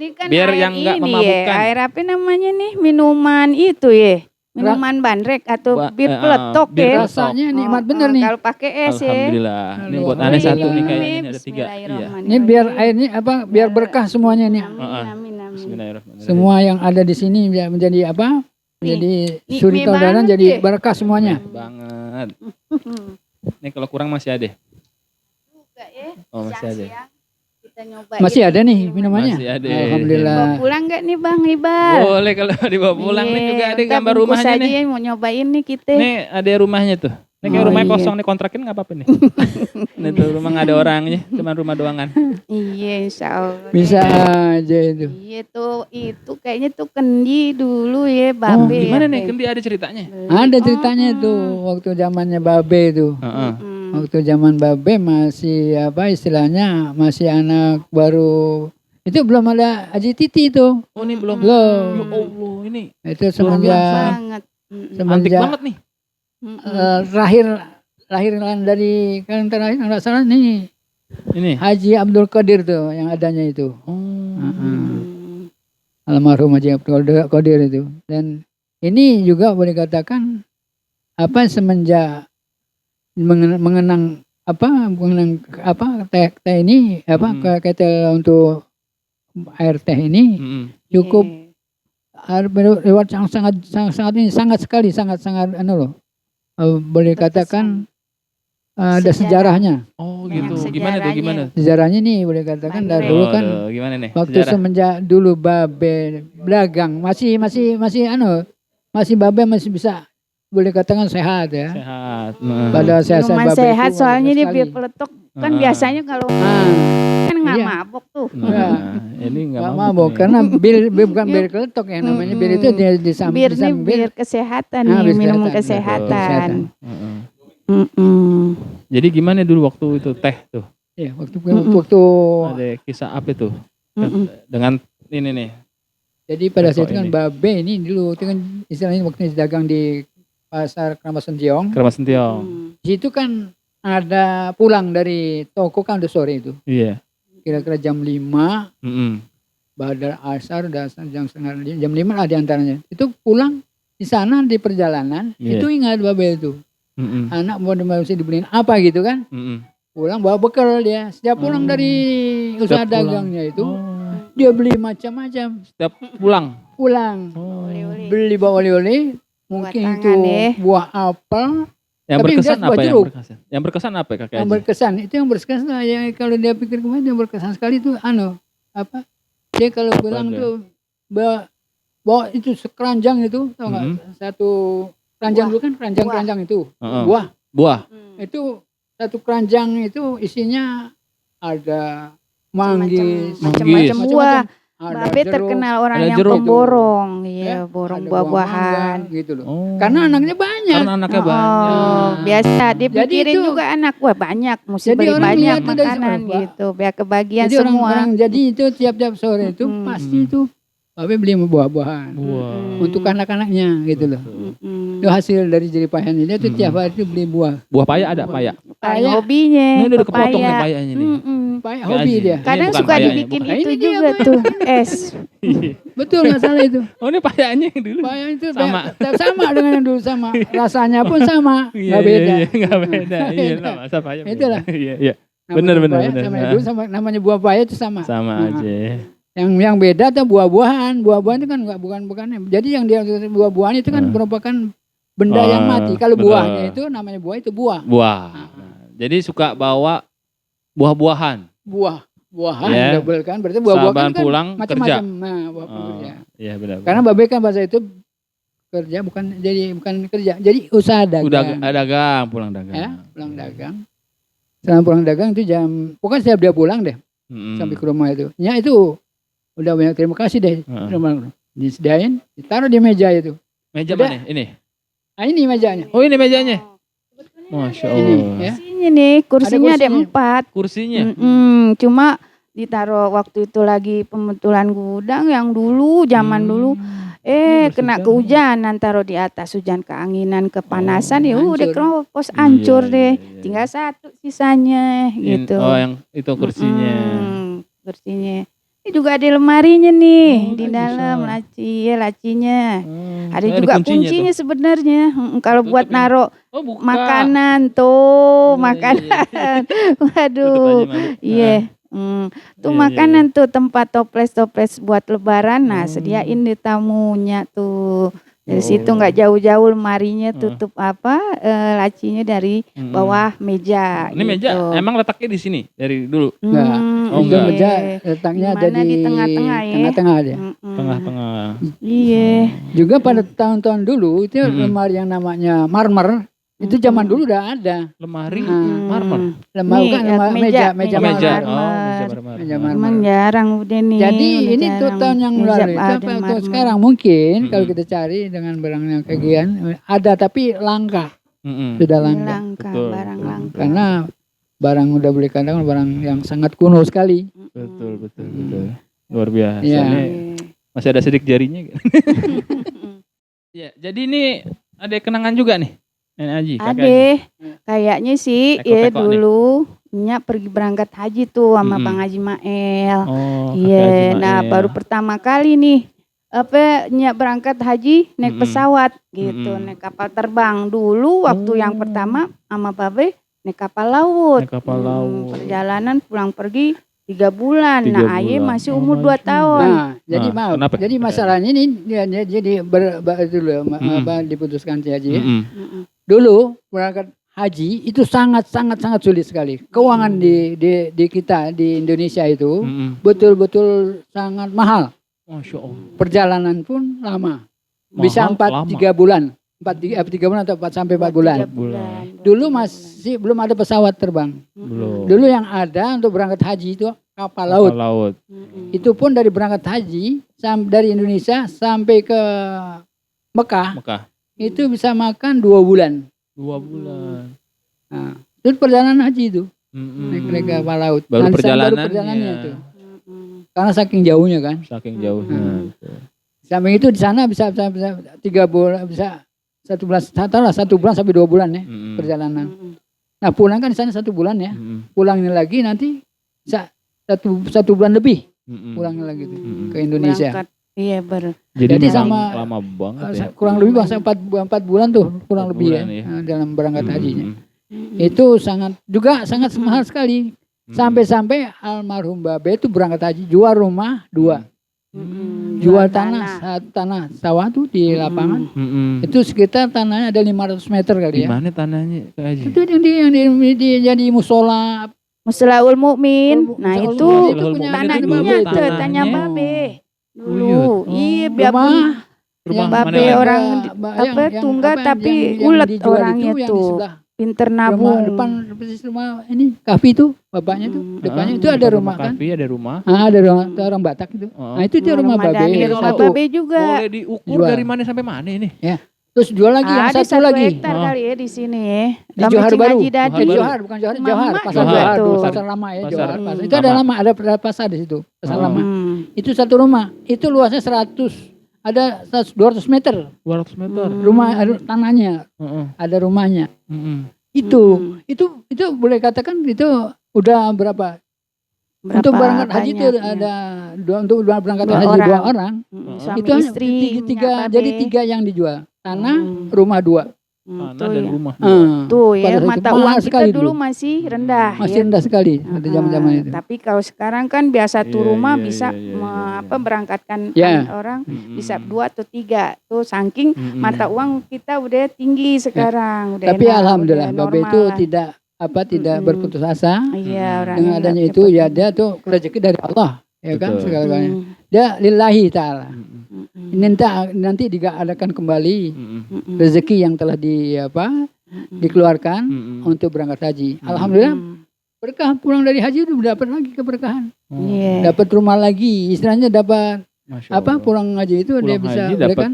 Ini kan biar yang enggak memabukkan. Air apa namanya nih? Minuman itu ya. Minuman bandrek atau bir peletok ya. Rasanya nikmat bener nih. Kalau pakai es ya. Alhamdulillah. Ini buat aneh 1 nih kayaknya, ini ada 3. Iya. Ini biar airnya biar berkah semuanya nih. Amin. Bismillahirrahmanirrahim. Semua yang ada di sini menjadi apa? Jadi suri tauladan jadi berkah semuanya. Banget. Ini kalau kurang masih ada. Juga ya. Oh, masih ada. Kita nyobain. Masih ada nih minumannya. Masih ada. Alhamdulillah. Bawa pulang enggak nih Bang Ibar? Boleh kalau dibawa pulang nih juga ada gambar rumahnya nih. Mau nyobain nih kita. Nih ada rumahnya tuh. Ini kayak rumahnya kosong nih, kontrakin nggak apa-apa nih. Ini tuh rumah nggak ada orangnya, cuma rumah doangan. Iya, insya Allah. Bisa aja itu. Iya tuh, itu kayaknya tuh Kendi dulu ya, Babe. Gimana nih Kendi, ada ceritanya? Ada ceritanya tuh waktu zamannya Babe tuh. Waktu zaman Babe masih apa istilahnya masih anak baru. Itu belum ada Haji Titi itu. Oh ini belum. Belum. Ya Allah ini. Itu Luar semenjak banget. Antik banget nih. lahiran dari kan terakhir nggak salah nih Ini. Haji Abdul Qadir tuh yang adanya itu. Almarhum Haji Abdul Qadir itu. Dan ini juga boleh katakan apa semenjak mengenang teh ini apa ketel untuk air teh ini cukup lewat sangat sekali boleh katakan ada sejarahnya. Oh gitu. Gimana tuh gimana? Sejarahnya nih boleh katakan dari dulu kan gimana nih? waktu semenjak dulu Babe dagang masih Babe masih bisa boleh katakan sehat ya. Sehat. Pada sehat Minuman Babe sehat itu soalnya dia sekali. biar peletok kan biasanya kalau kan nggak Iya. mabok tuh. Ini nggak Nggak mabuk mabok nih. karena bir bukan bir keletok ya namanya bir itu dia Bir nih disambil bir kesehatan Ah, nih, bir minum kesehatan. kesehatan. Jadi gimana dulu waktu itu teh tuh? ya waktu Ada kisah apa tuh? Dengan ini nih. jadi pada Teko saat itu kan ini. Babe ini dulu itu kan istilahnya waktu dagang di pasar Kramat Sentiong. Keramas Sentiong. Di situ kan ada pulang dari toko kan udah sore itu. Iya. Kira-kira jam 5 Badar Asar udah jam 5 lah diantaranya. Itu pulang di sana di perjalanan itu ingat Babe itu. Anak mau masih dibeliin apa gitu kan. Pulang bawa bekal dia. Setiap pulang dari usaha dagangnya itu dia beli macam-macam. Setiap pulang. Beli bawa oleh-oleh. Mungkin Buat itu tangan deh. buah apel. Yang Tapi berkesan dia buah apa jeruk. Yang berkesan apa kakek Yang Haji? berkesan itu yang berkesan yang kalau dia pikir kemarin yang berkesan sekali itu dia kalau bilang dia? tuh bawa itu sekeranjang itu tau nggak satu keranjang dulu kan keranjang itu buah itu satu keranjang itu isinya ada manggis Macam-macam buah. ada Babe jeruk, terkenal orang ada yang jeruk. pemborong, ya, borong ada buah-buahan. mangga, gitu loh. Karena anaknya banyak. Karena anaknya banyak. Biasa dipikirin itu- juga anak, wah banyak, mesti Jadi beli orang banyak lihat itu dari makanan sana, Pak. gitu, biar kebagian Jadi semua. orang-orang jadi itu tiap-tiap sore itu pasti itu Babe beli buah-buahan untuk anak-anaknya gitu loh. Itu hasil dari jeripayan ini itu tiap hari itu beli buah. Buah paya ada paya. Paling hobinya, Ini udah kepotong nih pepaya. payanya nih. Payak Kayak hobi Haji. dia. Ini Kadang bukan suka payanya, dibikin bukan. itu Ini dia, juga Pak. tuh, es. Betul masalah itu. Oh ini payanya yang dulu. Payak itu Sama. sama dengan yang dulu sama. Rasanya pun sama, nggak beda. Nggak beda. Iya, masa paya. beda. Itulah. Iya. Namanya Bener. payak sama yang dulu sama namanya buah payak itu sama. Sama Nah, aja. Yang beda tuh buah-buahan. Buah-buahan itu kan bukan. Jadi yang dia buah-buahan itu kan merupakan benda yang mati. Kalau betul. buahnya itu namanya buah itu buah. Buah. Jadi suka bawa buah-buahan. Buahan Ya. double kan berarti buah-buah Saban kan pulang macam-macam. kerja. Nah, buah kerja. Iya benar. Karena Babe kan bahasa itu kerja bukan kerja. Jadi usaha dagang. Udah dagang, pulang dagang. Ya, pulang dagang. Setelah pulang dagang itu pokoknya setiap dia pulang deh sampai ke rumah itu. Ya itu udah banyak terima kasih deh. Disediain, ditaruh di meja itu. Meja Udah. mana? Ini. Nah, ini mejanya. Oh ini mejanya. Masya Allah. Ini ya. Kursinya nih, kursinya ada kursinya. 4. Kursinya. Cuma ditaruh waktu itu lagi pembetulan gudang yang dulu, zaman dulu. Kena kehujanan, taruh di atas, hujan keanginan, kepanasan, ya udah hancur. keropos, hancur Iya, deh. iya. Tinggal satu sisanya gitu. Oh yang itu kursinya. Kursinya. Ini juga ada lemarinya nih di lagi dalam bisa. lacinya. Ada Ada juga kuncinya kuncinya sebenarnya. Kalau buat Tutupin. naruh Oh buka. makanan tuh, Iya, iya, makanan. Tutup Waduh. aja, Mami. Iya. Tuh Iya, makanan tuh tempat toples-toples buat lebaran. Nah, Oh. sediain di tamunya tuh. Dari situ Oh. nggak jauh-jauh lemarinya tutup lacinya dari bawah meja. Ini meja gitu. emang letaknya di sini dari dulu. Enggak. Oh, Itu enggak. meja letaknya ada Dimana di tengah-tengah ya? tengah-tengah dia. Tengah-tengah. Iya. Juga pada tahun-tahun dulu itu lemari yang namanya marmer itu zaman dulu udah ada. Lemari Hmm. marmer. Lemari Nih, kan meja meja Oh, marmer. meja. marmer. Oh, meja marmer. Meja Oh. marmer. Emang jarang udah nih. Jadi udah ini tuh jarang. tahun yang Meja lalu itu ada apa untuk marmer. sekarang mungkin kalau kita cari dengan barang yang kegiatan ada tapi langka. sudah langka. Langka, Betul, barang betul. langka. Karena barang udah boleh katakan barang yang sangat kuno sekali. Betul. Luar biasa. Iya. Ini masih ada sidik jarinya. Ya, jadi ini ada kenangan juga nih, Nenek Haji. Kakek Haji. Ade, kayaknya sih ya Teko-teko nih. dulu Nya pergi berangkat haji tuh sama Mm-mm. Bang Haji Mael. Oh, Kakek Iya, Haji nah Mael. baru pertama kali nih Nya berangkat haji naik Mm-mm. pesawat gitu, Mm-mm. naik kapal terbang. Dulu waktu yang pertama sama Babe naik kapal laut. Naik kapal laut. Perjalanan pulang pergi 3 bulan. 3 Nah, Aye bulan. masih Oh, umur 2 masih. tahun. Nah, jadi Nah, maaf. kenapa? Jadi masalahnya ini dia jadi diputuskan si Haji. Ya. Mm-mm. Mm-mm. Dulu berangkat haji itu sangat sulit sekali. Keuangan di kita di Indonesia itu Mm-mm. betul-betul sangat mahal. Masya Allah. Perjalanan pun lama. Mahal, Bisa lama. 3 bulan. 3 bulan atau 4 sampai 4 bulan. 3 bulan. Dulu masih belum ada pesawat terbang. Belum. Dulu yang ada untuk berangkat haji itu kapal laut. Kapal laut. Mm-mm. Itu pun dari berangkat haji dari Indonesia sampai ke Mekah Mekah. itu bisa makan 2 bulan. 2 bulan. Nah, itu perjalanan haji itu Mm-mm. naik kapal laut. Baru Baru perjalanannya. perjalanannya itu. Mm-mm. Karena saking jauhnya kan. Saking jauhnya. Sampai itu di sana bisa 3 bulan, bisa 1 bulan, taruhlah 1 bulan sampai 2 bulan ya Mm-mm. perjalanan. Mm-mm. Nah pulang kan di sana 1 bulan ya. Mm-mm. Pulangnya lagi nanti bisa 1 bulan lebih Mm-mm. pulangnya lagi tuh Mm-mm. ke Indonesia. Berangkat. Iya Jadi Jadi memang sama- lama banget ya. Kurang lebih bangsa 4 bulan tuh kurang 4 lebih ya, bulan ya. dalam berangkat hajinya. Mm-mm. Itu sangat mahal sekali. Mm-mm. Sampai almarhum Babe itu berangkat haji jual rumah 2. Mm-mm. Jual tanah sawah tuh di lapangan. Mm-mm. Itu sekitar tanahnya ada 500 meter kali Di ya. mana tanahnya Kak Haji? Itu yang jadi musola. Muslaul Mukmin. Nah Musola itu Mukmin itu tanahnya Babe, tuh tanahnya. tanya Babe Buyut. dulu. Iya biarpun Rumah yang mana Babe lagi? orang yang- tunggal apa, tapi yang ulet dijual orangnya itu yang di tuh. sebelah Pinter rumah nabung. depan persis rumah ini kafe itu bapaknya tuh depannya itu ada rumah kan. Kafe, ada rumah. Ada orang Batak itu. Oh. Nah itu dia rumah Babe Daniel, Kalau rumah satu. Babe juga. Boleh diukur Jual. dari mana sampai mana ini? Terus jual lagi yang Ada satu lagi. hektar Oh. kali ya di sini ya. Di Johar Baru. Dadi. Johar bukan Johar, Rumah Johar, emak pasar juga Johar, tuh. pasar lama ya, Pasar. Johar. Pasar. Itu Lama. ada lama, ada pasar di situ, pasar Oh. lama. Hmm. Itu satu rumah, itu luasnya 200 meter 200 meter. rumah tanahnya, Heeh. ada rumahnya. Mm-mm. Itu boleh katakan itu udah berapa? Untuk berangkat haji itu ada untuk berangkat Dua haji 2 orang. orang. Suami Itu hanya istri. tiga, Babe. jadi 3 yang dijual. Tanah, rumah 2. Tanah Tuh dan ya. rumah. Tuh ya, Pada saat itu mata mahal uang kita sekali dulu dulu. masih rendah. Masih ya. rendah sekali pada zaman itu. Tapi kalau sekarang kan biasa tuh Iya, rumah iya, bisa iya, iya. berangkatkan Ya. orang Mm-mm. bisa 2 atau 3. Tuh saking Mm-mm. mata uang kita udah tinggi sekarang. Udah Tapi enak, alhamdulillah udah Babe normal itu lah. tidak Mm-mm. berputus asa. Iya, orangnya Dengan adanya nggak itu cepet. ya dia tuh rezeki dari Allah, ya kan Betul. segala-galanya. Mm, Dia lillahi taala. Mm-mm. mm, Ini nanti diadakan kembali Mm-mm. mm, rezeki yang telah dikeluarkan Mm-mm. untuk berangkat haji. Alhamdulillah berkah pulang dari haji itu dapat lagi keberkahan. Oh, Iya. Dapat rumah lagi, istilahnya dapat Masya apa Allah. pulang haji itu dia Pulang bisa haji boleh dapat kan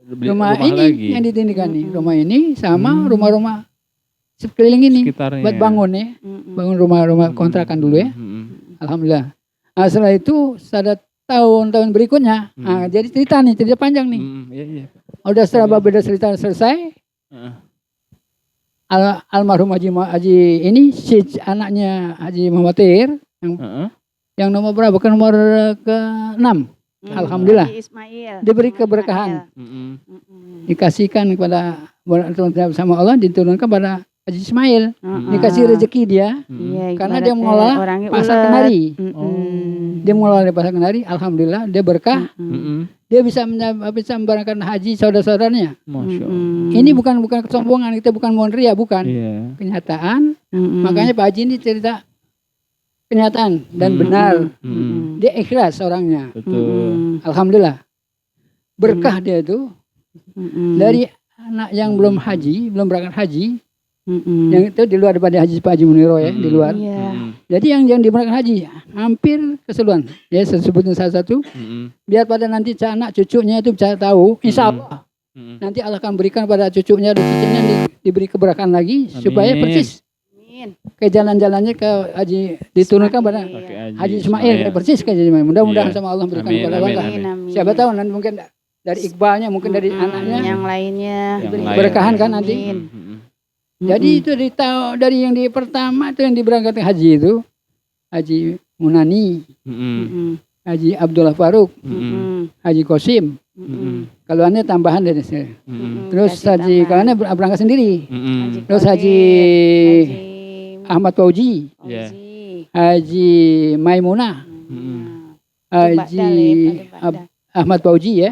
Beli rumah ini lagi. yang ditindikan nih, Mm-mm. rumah ini sama Hmm. rumah-rumah sekeliling ini sekitarnya. buat bangun ya, bangun rumah-rumah kontrakan dulu ya. Mm-mm. Alhamdulillah. Nah, setelah itu pada tahun-tahun berikutnya, nah, jadi cerita panjang nih. Mm-mm. Iya, iya. Udah setelah Babe cerita selesai, Heeh. almarhum Haji ini si anaknya Haji Muhammad Tahir Heeh. yang nomor berapa? Ke nomor ke-6 Alhamdulillah. Ismail. Diberi keberkahan. Mm-mm. Dikasihkan kepada sama Allah, diturunkan pada Haji Ismail. Dikasih rezeki dia Iya, karena ibaratnya dia mengelola orangnya pasar ulet. kenari. Dia Mm-mm. mengelola pasar kenari, alhamdulillah dia berkah. Mm-mm. Dia bisa memberangkatkan haji saudara-saudaranya. Masya Allah. Mm-mm. Ini bukan kesombongan, kita bukan mau ria, bukan. Iya. Kenyataan. Mm-mm. Makanya Pak Haji ini cerita kenyataan dan Mm. benar. Mm-mm. Dia ikhlas orangnya. Betul. Alhamdulillah. Berkah dia itu Mm-mm. dari anak yang belum haji, belum berangkat haji, Mm-mm. yang itu di luar daripada Haji Pak Haji Muniro ya, di luar. Iya. Mm-mm. Jadi yang berangkat haji hampir keseluruhan. Ya saya sebutnya salah satu. Mm-mm. Biar pada nanti anak cucunya itu bisa tahu, insya Allah nanti Allah akan berikan pada cucunya dan cicitnya diberi keberkahan lagi. Amin. Supaya persis Amin. ke jalan-jalannya ke Haji diturunkan pada Haji Ismail kayak persis kayak Haji Ismail. Mudah-mudahan Iya. sama Allah berikan Amin, kepada amin, Allah. amin. Amin. Siapa tahu nanti mungkin dari Iqbalnya, mungkin dari anaknya Yang lainnya. diberi lain. keberkahan kan nanti. Amin. Jadi itu dari yang di pertama itu yang diberangkatkan haji itu Haji Munani, Haji Abdullah Faruk, Haji Kosim. Keluarnya tambahan dari saya. Terus Haji Kalanya berangkat sendiri. Terus Haji Ahmad Fauji, Haji Maimunah, Haji Ahmad Fauji ya,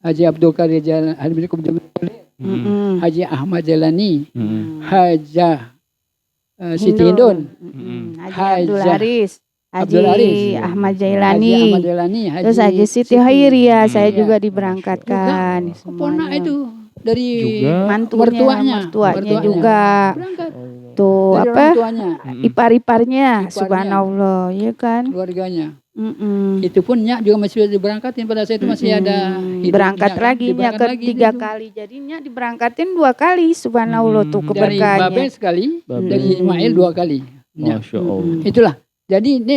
Haji Abdul Qadir Haji Ahmad Jalani, Hajah Siti Hindun, Haji Abdul Haris, Abdul Haris, Ahmad Haji Ahmad Jailani, Jalani, terus Haji Siti Khairia, saya juga diberangkatkan. Kepona itu dari Mertuanya juga. Berangkat. Tuh Dari apa? orang tuanya, Ipar-iparnya, subhanallah, ya kan? keluarganya. Itu pun Nyak juga masih diberangkatin pada saat itu masih ada hidup berangkat Nyak, lagi Nyak diberangkat lagi ketiga itu. kali, jadinya diberangkatin 2 kali, subhanallah tuh Dari Babe keberkahannya. sekali, Babe. dari Ismail 2 kali. Nyak. Masya Allah. Itulah. Jadi ini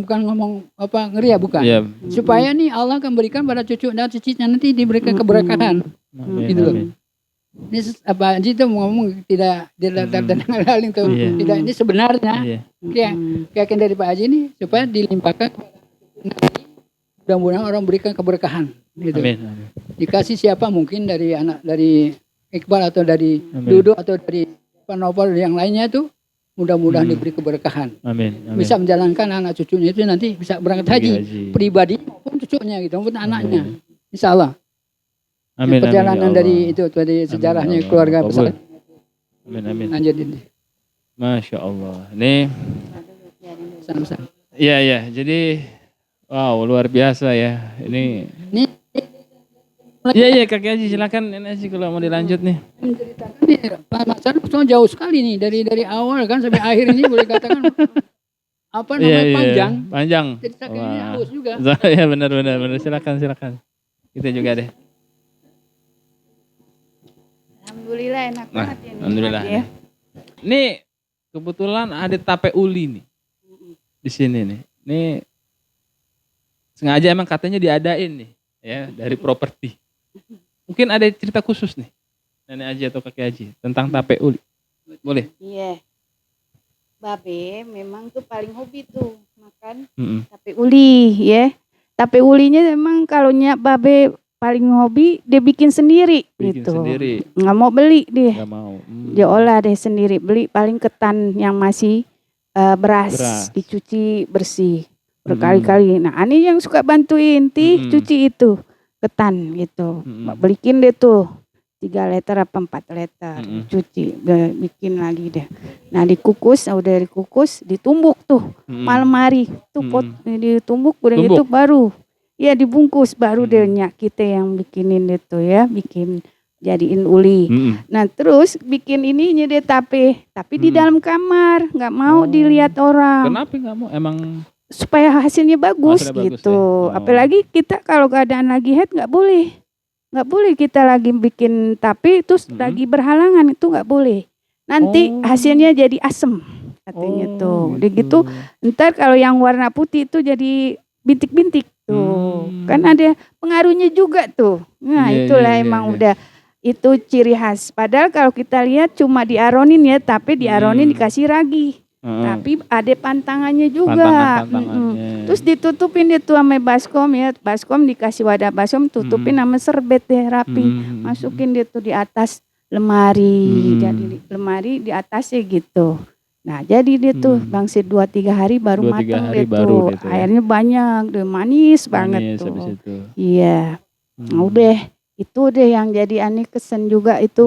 bukan ngomong apa ngeri ya, bukan. Iya. Supaya nih Allah akan berikan pada cucu dan cicitnya nanti diberikan keberkahan. Amin, Gitu loh. amin. Ini apa Haji itu ngomong tidak lain tuh. Iya. Tidak, ini sebenarnya Iya. keyakinan dari Pak Haji ini supaya dilimpahkan mudah-mudahan orang berikan keberkahan gitu. Amin. Amin. Dikasih siapa mungkin dari anak dari Iqbal atau dari Amin. Dudu atau dari Panopal yang lainnya tuh mudah-mudahan diberi keberkahan. Amin. Amin. Bisa menjalankan anak cucunya itu nanti bisa berangkat haji pribadi maupun cucunya gitu maupun anaknya. Insya Allah. Amin. Perjalanan Amin, ya dari Allah. itu dari sejarahnya Amin, ya keluarga Allah. besar. Amin. Amin. Lanjutin. Masya Allah. Nih. Sama-sama. Iya, iya. Jadi wow, luar biasa ya. Ini. Ini Iya, iya, Kak Haji silakan ini Haji kalau mau dilanjut nih. menceritakan nih Pak Masan jauh sekali nih dari awal kan sampai akhir ini boleh katakan apa namanya panjang. Panjang. Ceritakan ini Wah. haus juga. Iya, benar. Silakan. Kita juga deh. Alhamdulillah enak Nah, banget ya. alhamdulillah. Ya. Nih kebetulan ada tape uli nih di sini nih. Nih sengaja emang katanya diadain nih ya dari properti. Mungkin ada cerita khusus nih Nenek Haji atau Kakek Haji tentang tape uli. Boleh? Iya. Babe memang tuh paling hobi tuh makan tape uli ya. Tape ulinya memang kalau Nyak Babe paling hobi dia bikin sendiri Bikin gitu. sendiri. Nggak mau beli dia. Nggak mau. Dia olah deh sendiri, beli paling ketan yang masih beras dicuci bersih berkali-kali. Nah, Ani yang suka bantuin cuci itu ketan gitu. Belikin deh tuh 3 liter apa 4 liter cuci, bikin lagi deh. Nah, dikukus, udah dikukus, ditumbuk tuh malam hari tuh pot ditumbuk udah gitu baru ya dibungkus baru deh Nyak kita yang bikinin itu ya, bikin jadiin uli. Nah terus bikin ininya deh tapi di dalam kamar, nggak mau dilihat orang. Kenapa nggak mau? Emang supaya hasilnya bagus bagus gitu. ya? Apalagi kita kalau keadaan lagi head nggak boleh kita lagi bikin tapi terus lagi berhalangan, itu nggak boleh. Nanti hasilnya jadi asem katanya tuh. Udah gitu ntar kalau yang warna putih itu jadi bintik-bintik tuh. Kan ada pengaruhnya juga tuh. Nah itulah emang udah itu ciri khas. Padahal kalau kita lihat cuma diaronin ya, tapi diaronin dikasih ragi. Tapi ada pantangannya juga. Terus ditutupin itu sama baskom ya. Baskom dikasih wadah baskom, tutupin sama serbet deh rapi. Masukin dia tuh di atas lemari. Jadi lemari di atasnya gitu. Nah jadi dia tuh bangsit 2-3 hari baru matang dia tuh. Airnya banyak, deh manis banget tuh. Iya. Nah, udah itu deh yang jadi aneh kesen juga itu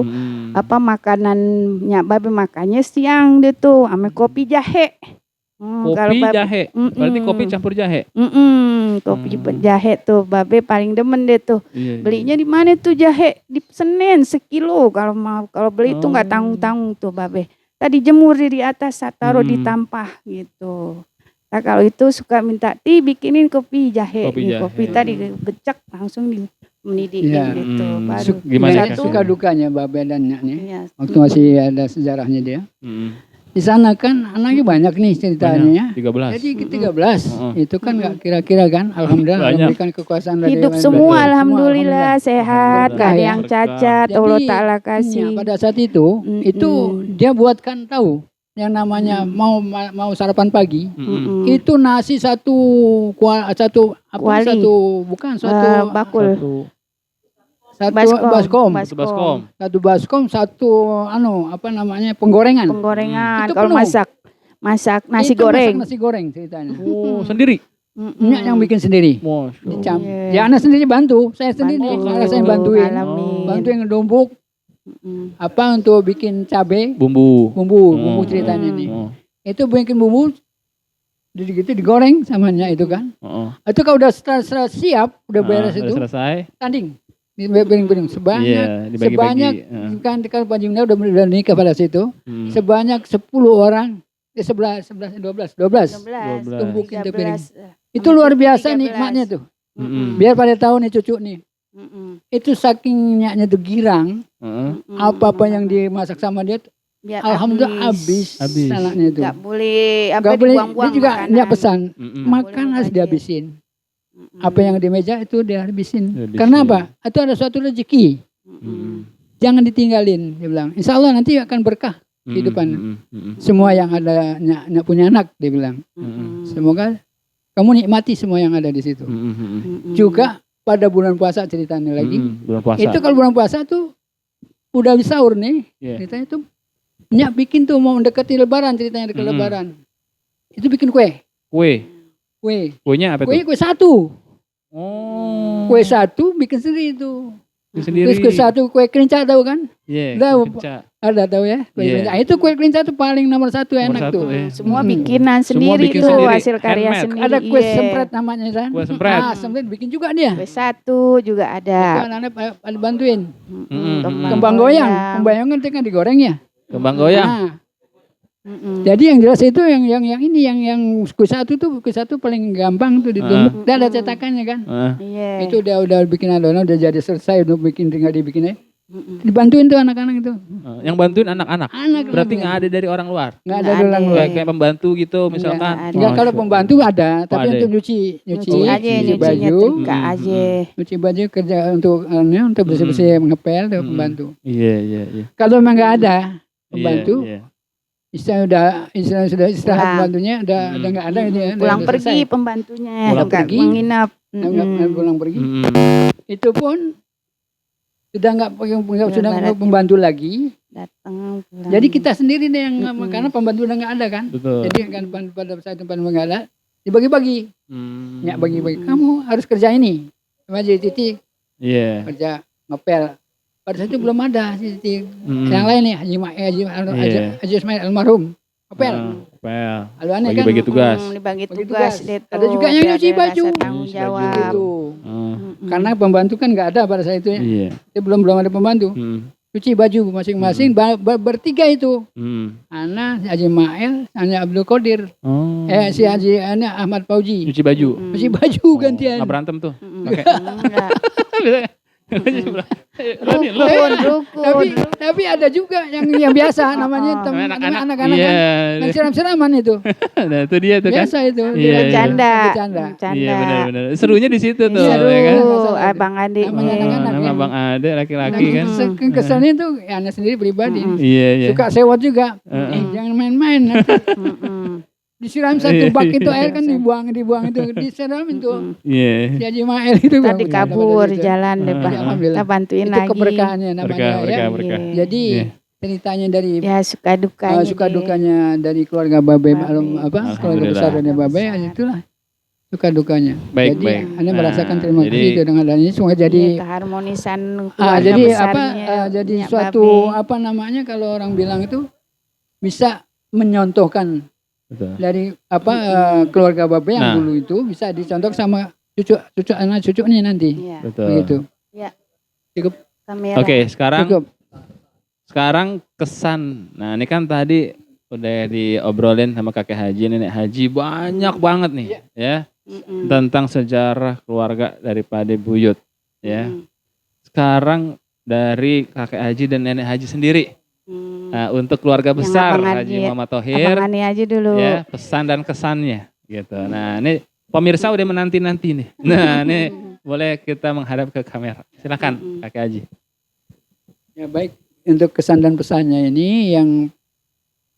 apa makanannya Babe makannya siang deh tuh sama kopi jahe. Kopi jahe, berarti kopi campur jahe. Kopi jahe tuh Babe paling demen deh tuh. Belinya di mana tuh jahe? Di Senen sekilo kalau mau, kalau beli itu nggak tanggung-tanggung tuh Babe. Tadi jemur di atas, taruh di tampah gitu. Nah kalau itu suka minta bikinin kopi jahe. Kopi tadi becek langsung mendidikin gitu. Baru Gimana satu, suka dukanya Babe dan Nyak nih. ya, Waktu masih ada sejarahnya dia. Di sana kan anaknya banyak nih ceritanya ya. 13. Jadi ke 13 itu kan nggak kira-kira kan. Alhamdulillah Allah Banyak. memberikan kekuasaan dari hidup Dewa semua Betul. alhamdulillah sehat, Berkah gak ada ya. yang cacat, Jadi, Allah Ta'ala Nyak kasih. pada saat itu dia buatkan tahu yang namanya mau sarapan pagi. Itu nasi satu Kuali. Bakul. Baskom. Baskom. Satu penggorengan. Penggorengan. Itu Kalau penuh. masak nasi Itu goreng. masak nasi goreng ceritanya. Oh, sendiri. Nyak yang bikin sendiri. Masya Allah. Ya anak sendiri bantu, saya sendiri saya bantuin. Alamin. Bantuin ngedumbuk untuk bikin cabe, Bumbu. bumbu ceritanya nih. Itu bikin bumbu gitu digoreng sama Nyak itu kan. Itu kalau udah setelah siap, udah beres itu, selesai. tanding. Piring-piring sebanyak kan kalau Pak Jimna udah nikah pada situ, sebanyak 10 orang, 11, 12 tumbukin itu piring. Itu luar biasa nikmatnya tuh. Biar pada tahun nih cucu nih. Itu saking Nyaknya tuh girang, apa-apa yang dimasak sama dia tuh, Biar alhamdulillah habis anaknya itu. Gak boleh Nggak boleh, dibuang-buang dia juga makanan. Nyak pesan, makan harus mubazir. dihabisin. Apa yang di meja itu dihabisin. Karena apa? Itu ada suatu rezeki. Jangan ditinggalin, dia bilang. Insya Allah nanti akan berkah kehidupan. Semua yang ada Nyak punya anak, dia bilang. Semoga kamu nikmati semua yang ada di situ. Juga pada bulan puasa ceritanya lagi. Bulan puasa. Itu kalau bulan puasa tuh udah habis sahur nih. Ceritanya tuh Nyak bikin tuh mau mendekati lebaran, ceritanya dekat lebaran. Itu bikin kue. Kuenya apa tuh? Kue satu. Oh. Kue satu bikin sendiri itu. Sendiri. Terus kue satu kue kelinca tahu kan? Iya. Ada tahu ya? Kue kelinca. Itu kue kelinca tuh paling nomor satu enak tuh. Semua bikinan sendiri bikin tuh, sendiri. hasil karya Handmade. sendiri. Ada kue sempret namanya kan? Kue sempret. Sempret bikin juga dia. Kue satu juga Itu ada. anak-anak pada bantuin. Kembang Kembang goyang itu kan digoreng ya. Kembang goyang. Nah, jadi yang jelas itu yang ini yang kue satu paling gampang tuh ditumbuk. Udah ada cetakannya kan. Iya. Itu udah bikin adonan udah jadi selesai untuk bikin tinggal dibikin aja. Dibantuin tuh anak-anak itu. Yang bantuin anak-anak. Berarti nggak ada dari orang luar. Nggak ada orang luar. Kayak pembantu gitu misalkan. Enggak, kalau pembantu ada, tapi untuk nyuci baju, nyuci baju kerja untuk bersih-bersih ngepel tuh pembantu. Iya. Kalau memang nggak ada pembantu, sudah istirahat pembantunya, udah nggak ada ini ya. Pulang pergi pembantunya, Pulang pergi. menginap. Pulang pergi. Itu pun sudah nggak pembantu lagi. Datang pulang. Jadi kita sendiri nih yang karena pembantu udah nggak ada kan. Betul. Jadi kan pada saat pembantu nggak ada, dibagi-bagi. Ya bagi-bagi. Kamu harus kerja ini. Sama jadi titik. Kerja ngepel. Pada saat itu belum ada titik. Yang lain nih Haji Ismail almarhum. Ngepel. Aluannya kan Bagi tugas. Dibagi tugas. Ada juga yang nyuci baju. Tanggung jawab. Gitu. Karena pembantu kan nggak ada pada saat itu ya. Belum ada pembantu. Cuci baju masing-masing bertiga itu. Ana Haji Mael, Ana Abdul Qadir. Si Haji Ahmad Fauji. Cuci baju. Cuci baju gantian. Nggak berantem tuh. Tapi ada juga yang biasa namanya anak-anak kan yang siram-siraman itu. Nah itu dia tuh kan. Biasa itu. Bercanda. Iya benar. Serunya di situ tuh. Seru. Ya kan? Abang adik. Nama abang adik laki-laki kan. Kesannya tuh anak sendiri pribadi. Iya. Suka sewot juga. Jangan main-main nanti. Disiram satu bak itu air kan dibuang itu disiram itu. Iya. Haji Mael itu tadi kabur jalan depan. Kita bantuin itu lagi. Keberkahannya namanya berkah. Jadi ceritanya dari ya suka dukanya dari keluarga Babe keluarga besarnya Babe itulah suka dukanya. Jadi Anda merasakan terima kasih itu dengan adanya semua jadi keharmonisan jadi jadi suatu kalau orang bilang itu bisa menyontohkan. Betul. Dari keluarga Babe yang dulu itu bisa dicontoh sama anak cucunya nanti. Betul. Begitu. Ya. Cukup. Oke, sekarang kesan. Nah, ini kan tadi udah diobrolin sama kakek Haji, nenek Haji banyak banget nih ya. Tentang sejarah keluarga daripada Buyut ya. sekarang dari kakek Haji dan nenek Haji sendiri. Nah, untuk keluarga Yang besar Abang Haji Haji- Muhammad Thohir, Abang Ani aja dulu. ya pesan dan kesannya gitu. Nah ini pemirsa udah menanti-nanti nih. Nah ini boleh kita menghadap ke kamera. Silakan kakek Haji. Ya baik, untuk kesan dan pesannya ini yang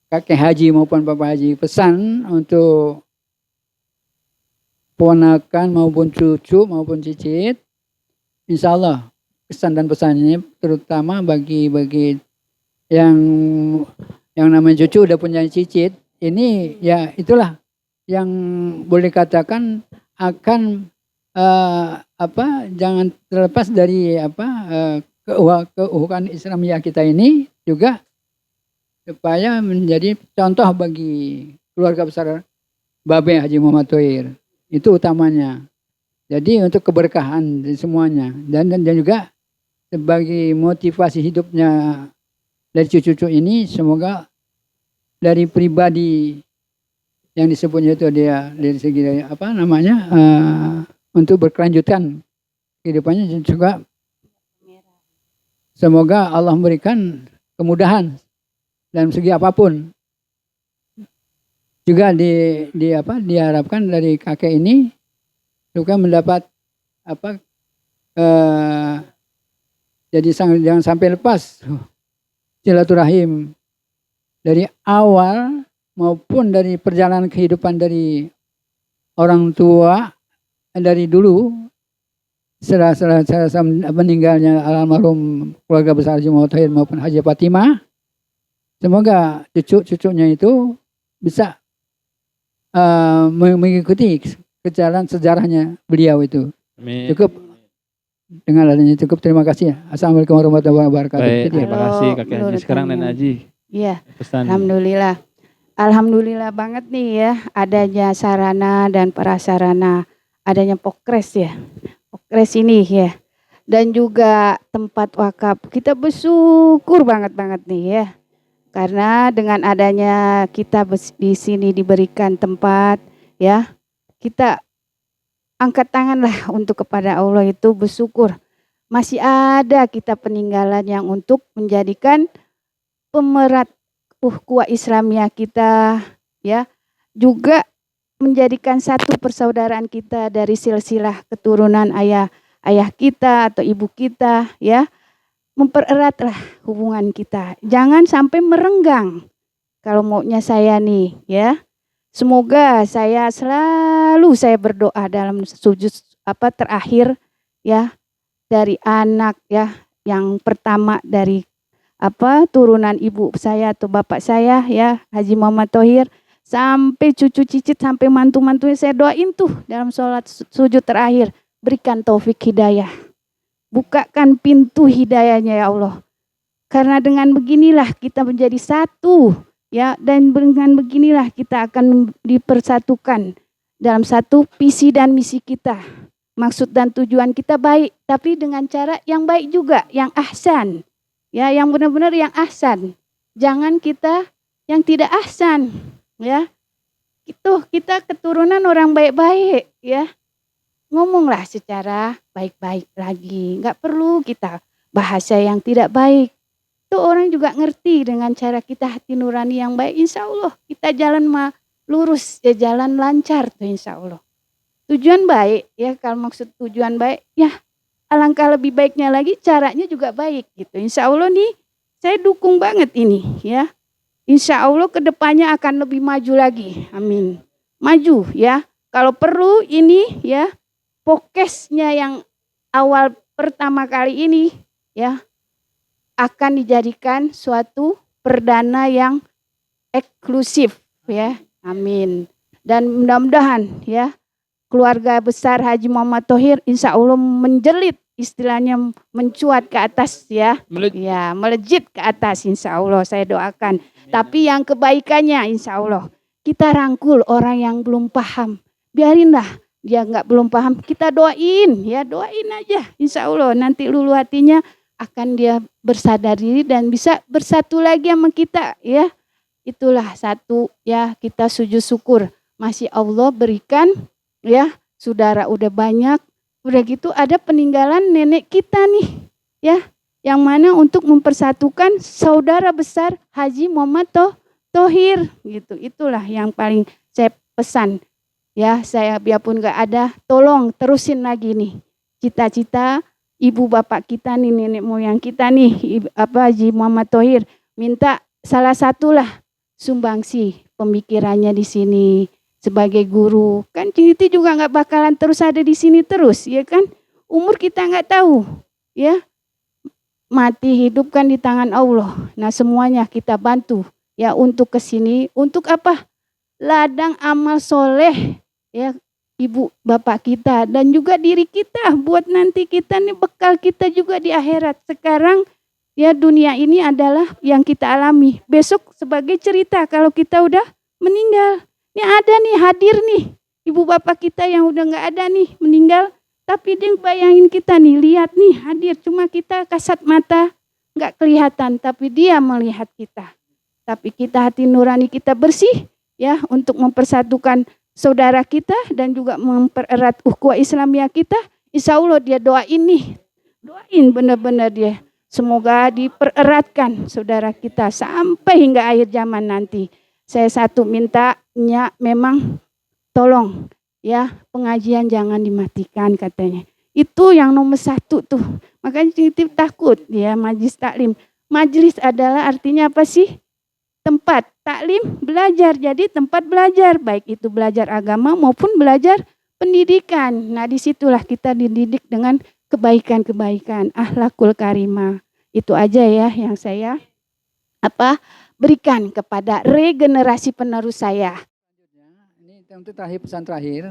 kakek Haji maupun Bapak Haji pesan untuk ponakan maupun cucu maupun cicit, insya Allah kesan dan pesannya terutama bagi yang namanya cucu udah punya cicit, ini ya itulah yang boleh dikatakan akan jangan terlepas dari keuhukan Islamiyah kita ini juga supaya menjadi contoh bagi keluarga besar Babe Haji Muhammad Thohir. Itu utamanya. Jadi untuk keberkahan semuanya dan juga sebagai motivasi hidupnya dari cucu-cucu ini, semoga dari pribadi yang disebutnya itu dia dari segi untuk berkelanjutan kehidupannya juga semoga Allah memberikan kemudahan dalam segi apapun. Juga diharapkan dari kakek ini juga mendapat jadi jangan sampai lepas silaturahim dari awal maupun dari perjalanan kehidupan dari orang tua dari dulu setelah meninggalnya almarhum keluarga besar Haji Muhammad Thohir maupun Haji Fatimah. Semoga cucu-cucunya itu bisa mengikuti jalan sejarahnya beliau itu. Amin. Cukup dengan adanya cukup. Terima kasih. Assalamualaikum warahmatullahi wabarakatuh. Baik, terima kasih kakek Haji. Sekarang nenek Haji. Iya. Pesan. Alhamdulillah banget nih ya adanya sarana dan prasarana, adanya Pokres ya. Pokres ini ya. Dan juga tempat wakaf. Kita bersyukur banget nih ya. Karena dengan adanya kita di sini diberikan tempat ya, kita angkat tangan lah untuk kepada Allah itu bersyukur. Masih ada kita peninggalan yang untuk menjadikan pemerat ukhuwah Islamiyah kita ya, juga menjadikan satu persaudaraan kita dari silsilah keturunan ayah kita atau ibu kita ya. Mempereratlah hubungan kita. Jangan sampai merenggang. Kalau maunya saya nih ya. Semoga saya berdoa dalam sujud terakhir ya dari anak ya yang pertama dari turunan ibu saya atau bapak saya ya Haji Muhammad Thohir sampai cucu cicit sampai mantu-mantunya saya doain tuh dalam sholat sujud terakhir, berikan taufik hidayah. Bukakan pintu hidayahnya ya Allah. Karena dengan beginilah kita menjadi satu ya, dan dengan beginilah kita akan dipersatukan dalam satu visi dan misi kita. Maksud dan tujuan kita baik, tapi dengan cara yang baik juga, yang ahsan. Ya, yang benar-benar yang ahsan. Jangan kita yang tidak ahsan, ya. Kita keturunan orang baik-baik, ya. Ngomonglah secara baik-baik lagi. Enggak perlu kita bahasa yang tidak baik. Itu orang juga ngerti dengan cara kita hati nurani yang baik. Insya Allah kita jalan lurus, ya jalan lancar tuh insya Allah. Tujuan baik ya, kalau maksud tujuan baik ya alangkah lebih baiknya lagi caranya juga baik gitu. Insya Allah nih saya dukung banget ini ya. Insya Allah kedepannya akan lebih maju lagi. Amin. Maju ya. Kalau perlu ini ya Pokesnya yang awal pertama kali ini ya akan dijadikan suatu perdana yang eksklusif ya. Amin. Dan mudah-mudahan ya keluarga besar Haji Muhammad Thohir insya Allah menjelit, istilahnya mencuat ke atas ya. Ya, melejit ke atas insya Allah saya doakan. Tapi yang kebaikannya insya Allah kita rangkul orang yang belum paham. Biarinlah dia nggak belum paham, kita doain ya, doain aja insya Allah nanti lulu hatinya akan dia bersadar diri dan bisa bersatu lagi sama kita ya. Itulah satu ya, kita sujud syukur masih Allah berikan ya, saudara udah banyak, udah gitu ada peninggalan nenek kita nih ya, yang mana untuk mempersatukan saudara besar Haji Muhammad Thohir gitu. Itulah yang paling saya pesan. Ya, saya biarpun nggak ada, tolong terusin lagi nih cita-cita ibu bapak kita nih, nenek moyang kita nih, Haji Muhammad Thohir. Minta salah satulah sumbangsi pemikirannya di sini sebagai guru. Kan Cingiti juga nggak bakalan terus ada di sini terus, ya kan? Umur kita nggak tahu, ya. Mati hidup kan di tangan Allah. Nah, semuanya kita bantu ya untuk kesini. Untuk apa? Ladang amal soleh ya ibu bapak kita dan juga diri kita, buat nanti kita nih bekal kita juga di akhirat. Sekarang ya dunia ini adalah yang kita alami. Besok sebagai cerita kalau kita udah meninggal. Ini ada nih, hadir nih ibu bapak kita yang udah nggak ada nih, meninggal. Tapi dia bayangin kita nih, lihat nih hadir. Cuma kita kasat mata nggak kelihatan, tapi dia melihat kita. Tapi kita hati nurani kita bersih ya untuk mempersatukan saudara kita dan juga mempererat ukhuwah Islamiyah kita. Insya Allah dia doain nih, doain benar-benar dia. Semoga dipereratkan saudara kita sampai hingga akhir zaman nanti. Saya satu mintanya memang tolong ya pengajian jangan dimatikan katanya. Itu yang nomor satu tuh. Makanya Cingiti takut ya majlis taklim. Majlis adalah artinya apa sih? Tempat taklim belajar. Jadi tempat belajar. Baik itu belajar agama maupun belajar pendidikan. Nah disitulah kita dididik dengan kebaikan-kebaikan. Akhlakul karimah. Itu aja ya yang saya berikan kepada regenerasi penerus saya. Untuk terakhir, pesan terakhir,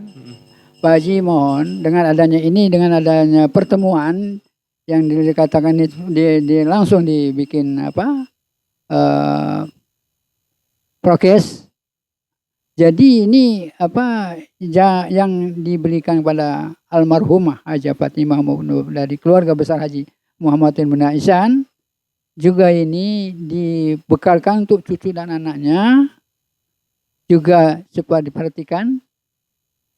Pak Haji mohon dengan adanya pertemuan yang dikatakan langsung dibikin prokes. Jadi ini yang diberikan kepada almarhumah Haji Fatimah dari keluarga besar Haji Muhammadin bin Ihsan juga ini dibekalkan untuk cucu dan anaknya. Juga supaya diperhatikan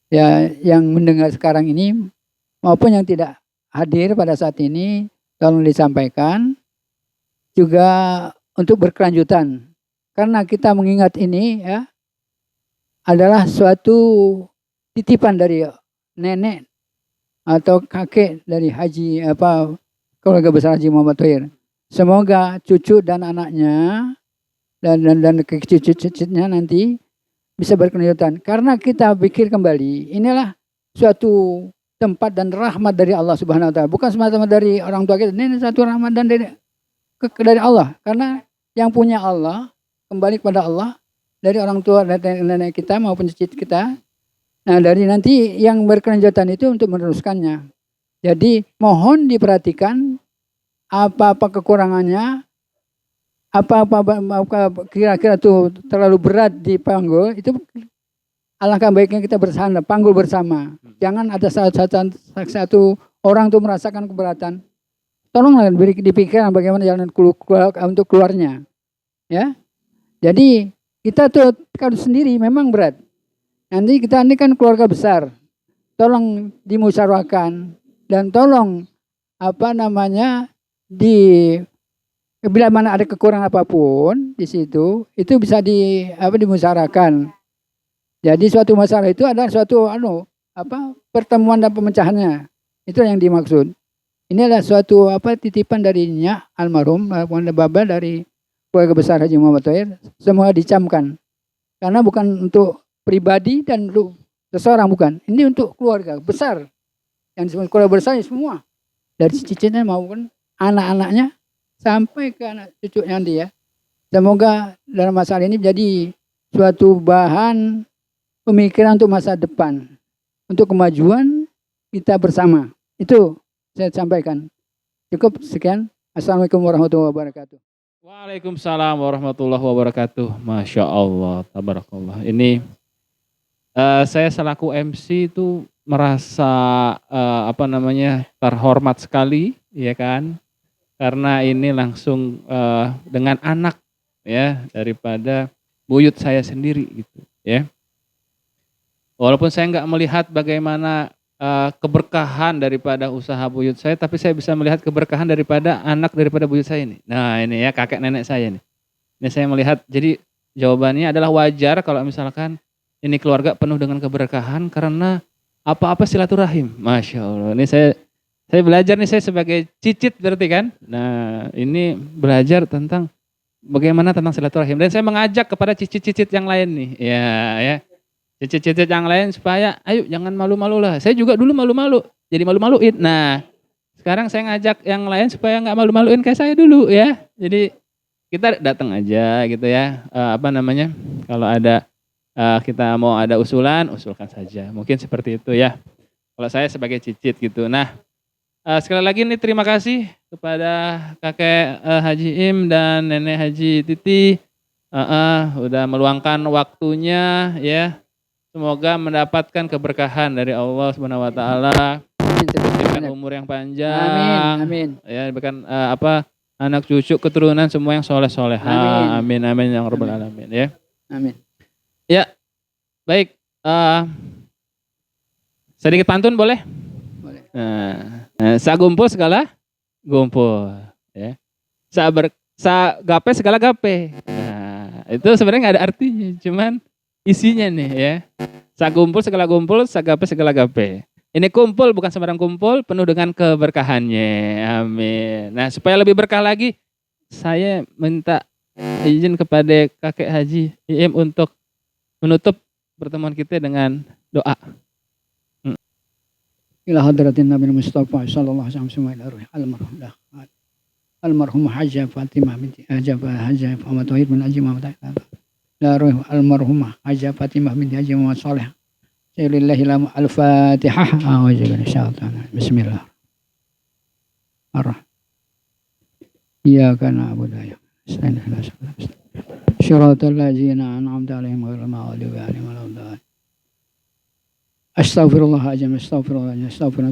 ya yang mendengar sekarang ini maupun yang tidak hadir pada saat ini tolong disampaikan juga untuk berkelanjutan karena kita mengingat ini ya adalah suatu titipan dari nenek atau kakek dari keluarga besar Haji Muhammad Thohir. Semoga cucu dan anaknya dan cucu-cucunya nanti bisa berkelanjutan. Karena kita pikir kembali, inilah suatu tempat dan rahmat dari Allah Subhanahu wa taala. Bukan semata-mata dari orang tua kita, ini satu rahmat dan dari Allah. Karena yang punya Allah, kembali kepada Allah, dari orang tua dan nenek kita maupun cucu kita. Nah, dari nanti yang berkelanjutan itu untuk meneruskannya. Jadi, mohon diperhatikan apa-apa kekurangannya, apa-apa kira-kira itu terlalu berat dipanggul, itu alangkah baiknya kita panggul bersama. Jangan ada satu orang tuh merasakan keberatan. Tolonglah dipikirkan bagaimana jalan untuk keluarnya. Ya. Jadi kita tuh kalau sendiri memang berat. Nanti kita ini kan keluarga besar. Tolong dimusyawarahkan dan tolong bila mana ada kekurangan apapun di situ, itu bisa dimusyawarahkan. Jadi suatu masalah itu adalah suatu pertemuan dan pemecahannya. Itu yang dimaksud. Ini adalah suatu titipan darinya almarhum Baba dari keluarga besar Haji Muhammad Thohir. Semua dicamkan. Karena bukan untuk pribadi dan untuk seseorang, bukan. Ini untuk keluarga besar. Yang disebut keluarga besar semua. Dari cicitnya maupun anak-anaknya sampai ke anak cucu nanti ya. Semoga dalam masalah ini menjadi suatu bahan pemikiran untuk masa depan. Untuk kemajuan kita bersama. Itu saya sampaikan. Cukup sekian. Assalamualaikum warahmatullahi wabarakatuh. Waalaikumsalam warahmatullahi wabarakatuh. Masya Allah, tabarakallah. Ini saya selaku MC itu merasa terhormat sekali, ya kan? Karena ini langsung dengan anak ya daripada buyut saya sendiri gitu ya. Walaupun saya nggak melihat bagaimana keberkahan daripada usaha buyut saya, tapi saya bisa melihat keberkahan daripada anak daripada buyut saya ini. Nah ini ya kakek nenek saya nih. Ini saya melihat, jadi jawabannya adalah wajar kalau misalkan ini keluarga penuh dengan keberkahan karena apa-apa silaturahim. Masya Allah, ini saya belajar nih, saya sebagai cicit berarti kan. Nah ini belajar tentang bagaimana tentang silaturahim. Dan saya mengajak kepada cicit-cicit yang lain nih. Ya. Cicit-cicit yang lain supaya ayo jangan malu-malu lah. Saya juga dulu malu-malu, jadi malu-maluin. Nah, sekarang saya ngajak yang lain supaya nggak malu-maluin kayak saya dulu ya. Jadi kita datang aja gitu ya. Kalau ada kita mau ada usulan, usulkan saja. Mungkin seperti itu ya. Kalau saya sebagai cicit gitu. Nah, sekali lagi nih terima kasih kepada kakek Haji Im dan nenek Haji Titi. Udah meluangkan waktunya ya. Semoga mendapatkan keberkahan dari Allah Subhanahu wa taala. Diberikan umur yang panjang. Amin. Ya, diberikan anak cucu keturunan semua yang soleh-soleha. Amin ya rabbal alamin ya. Amin. Ya. Baik, sedikit pantun boleh? Boleh. Sagumpul segala gumpul ya. Gape segala gape. Nah, itu sebenarnya nggak ada artinya, cuman isinya nih ya. Sagumpul segala gumpul, sagape segala gape. Ini kumpul bukan sembarang kumpul, penuh dengan keberkahannya. Amin. Nah, supaya lebih berkah lagi, saya minta izin kepada kakek Haji Im untuk menutup pertemuan kita dengan doa. Ila hadratin Nabi Mustafa sallallahu alaihi wasallam almarhum Hajjah Fatimah binti Hajjah Muhammad Tauhid bin Haji Muhammad la ruh almarhumah Hajjah Fatimah binti Haji Muhammad Saleh. Lillahi al-Fatihah. Bismillah. Iyyaka na'budu wa iyyaka nasta'in. Shiratal ladzina an'amta 'alaihim ghairil maghdubi 'alaihim waladdallin. Astaghfirullah.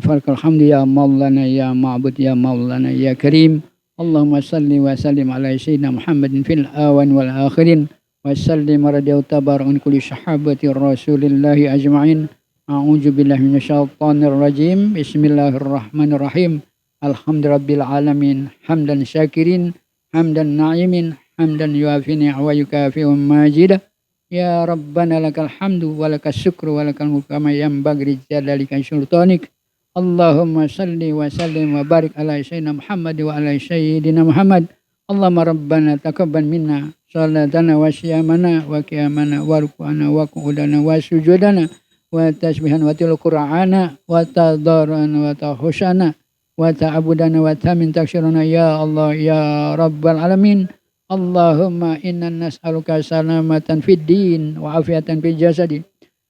Falakal hamdu ya maulana ya ma'bud ya maulana ya karim. Allahumma salli wa sallim ala sayyidina Muhammadin fil awan wal akhirin. Wa sallim radiyallahu tabara'un kulli sahabati rasulillahi ajma'in. A'udzu billahi minasyaitonir rajim. Bismillahirrahmanirrahim. Alhamdulillahirabbil alamin. Hamdan syakirin, hamdan na'imin, hamdan yuafini wa yukafi'u majidah. Ya Rabbana lakal hamdu wa lakas syukru wa lakal mulku kama yanbaghi lijalali sultanik. Allahumma salli wa sallim wa barik ala sayyidina Muhammad wa ala sayyidina Muhammad. Allahumma rabbana taqabbal minna salatana wa siyamana wa qiyamana wa ruku'ana wa qu'udana wa sujudana wa tasbihan wa til qur'ana wa tadarana wa tahushana wa ta'abudana wa tamin takshiruna ya Allah ya Rabbal alamin. Allahumma inna nas'aluka salamatan fid din wa afiatan fil jasadi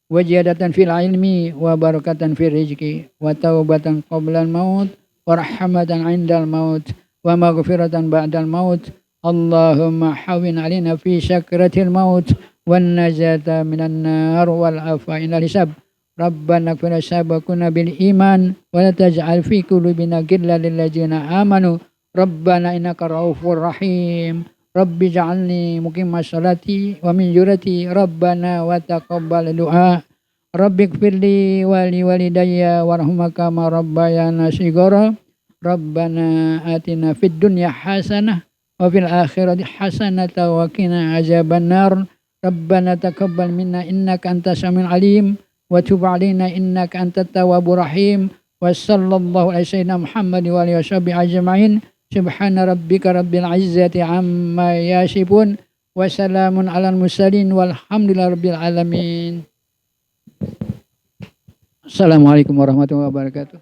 wa ziyadatan fil ilmi wa barakatan fil rizqi wa taubatan qabla al maut wa rahmatan 'indal maut wa maghfiratan ba'dal maut. Allahumma hawwin 'alaina fi sakratil maut wan najata minan nar wal afwa inal hisab. Rabbana ighfir sabaquna bil iman wa la taj'al fi qulubina ghillan lil ladzina amanu. Rabbana innaka raufur rahim. Rabbi ja'alni muqimas salati wa min dzurriyyati Rabbana wa taqabbal du'a. Rabbi ighfirli wa li walidayya warhamhuma kama rabbayana shighara. Rabbana atina fid dunya hasanah wa fil akhirati hasanatan wa qina azabannar. Rabbana taqabbal minna innaka antas samiul alim wa tub 'alaina innaka antat tawwabur rahim. Wa sallallahu alaihi sayyidina Muhammad wa alihi washabihi ajma'in. Subhana rabbika rabbil izzati amma yasifun wa salamun alal mursalin walhamdulillahi rabbil alamin. Assalamualaikum warahmatullahi wabarakatuh.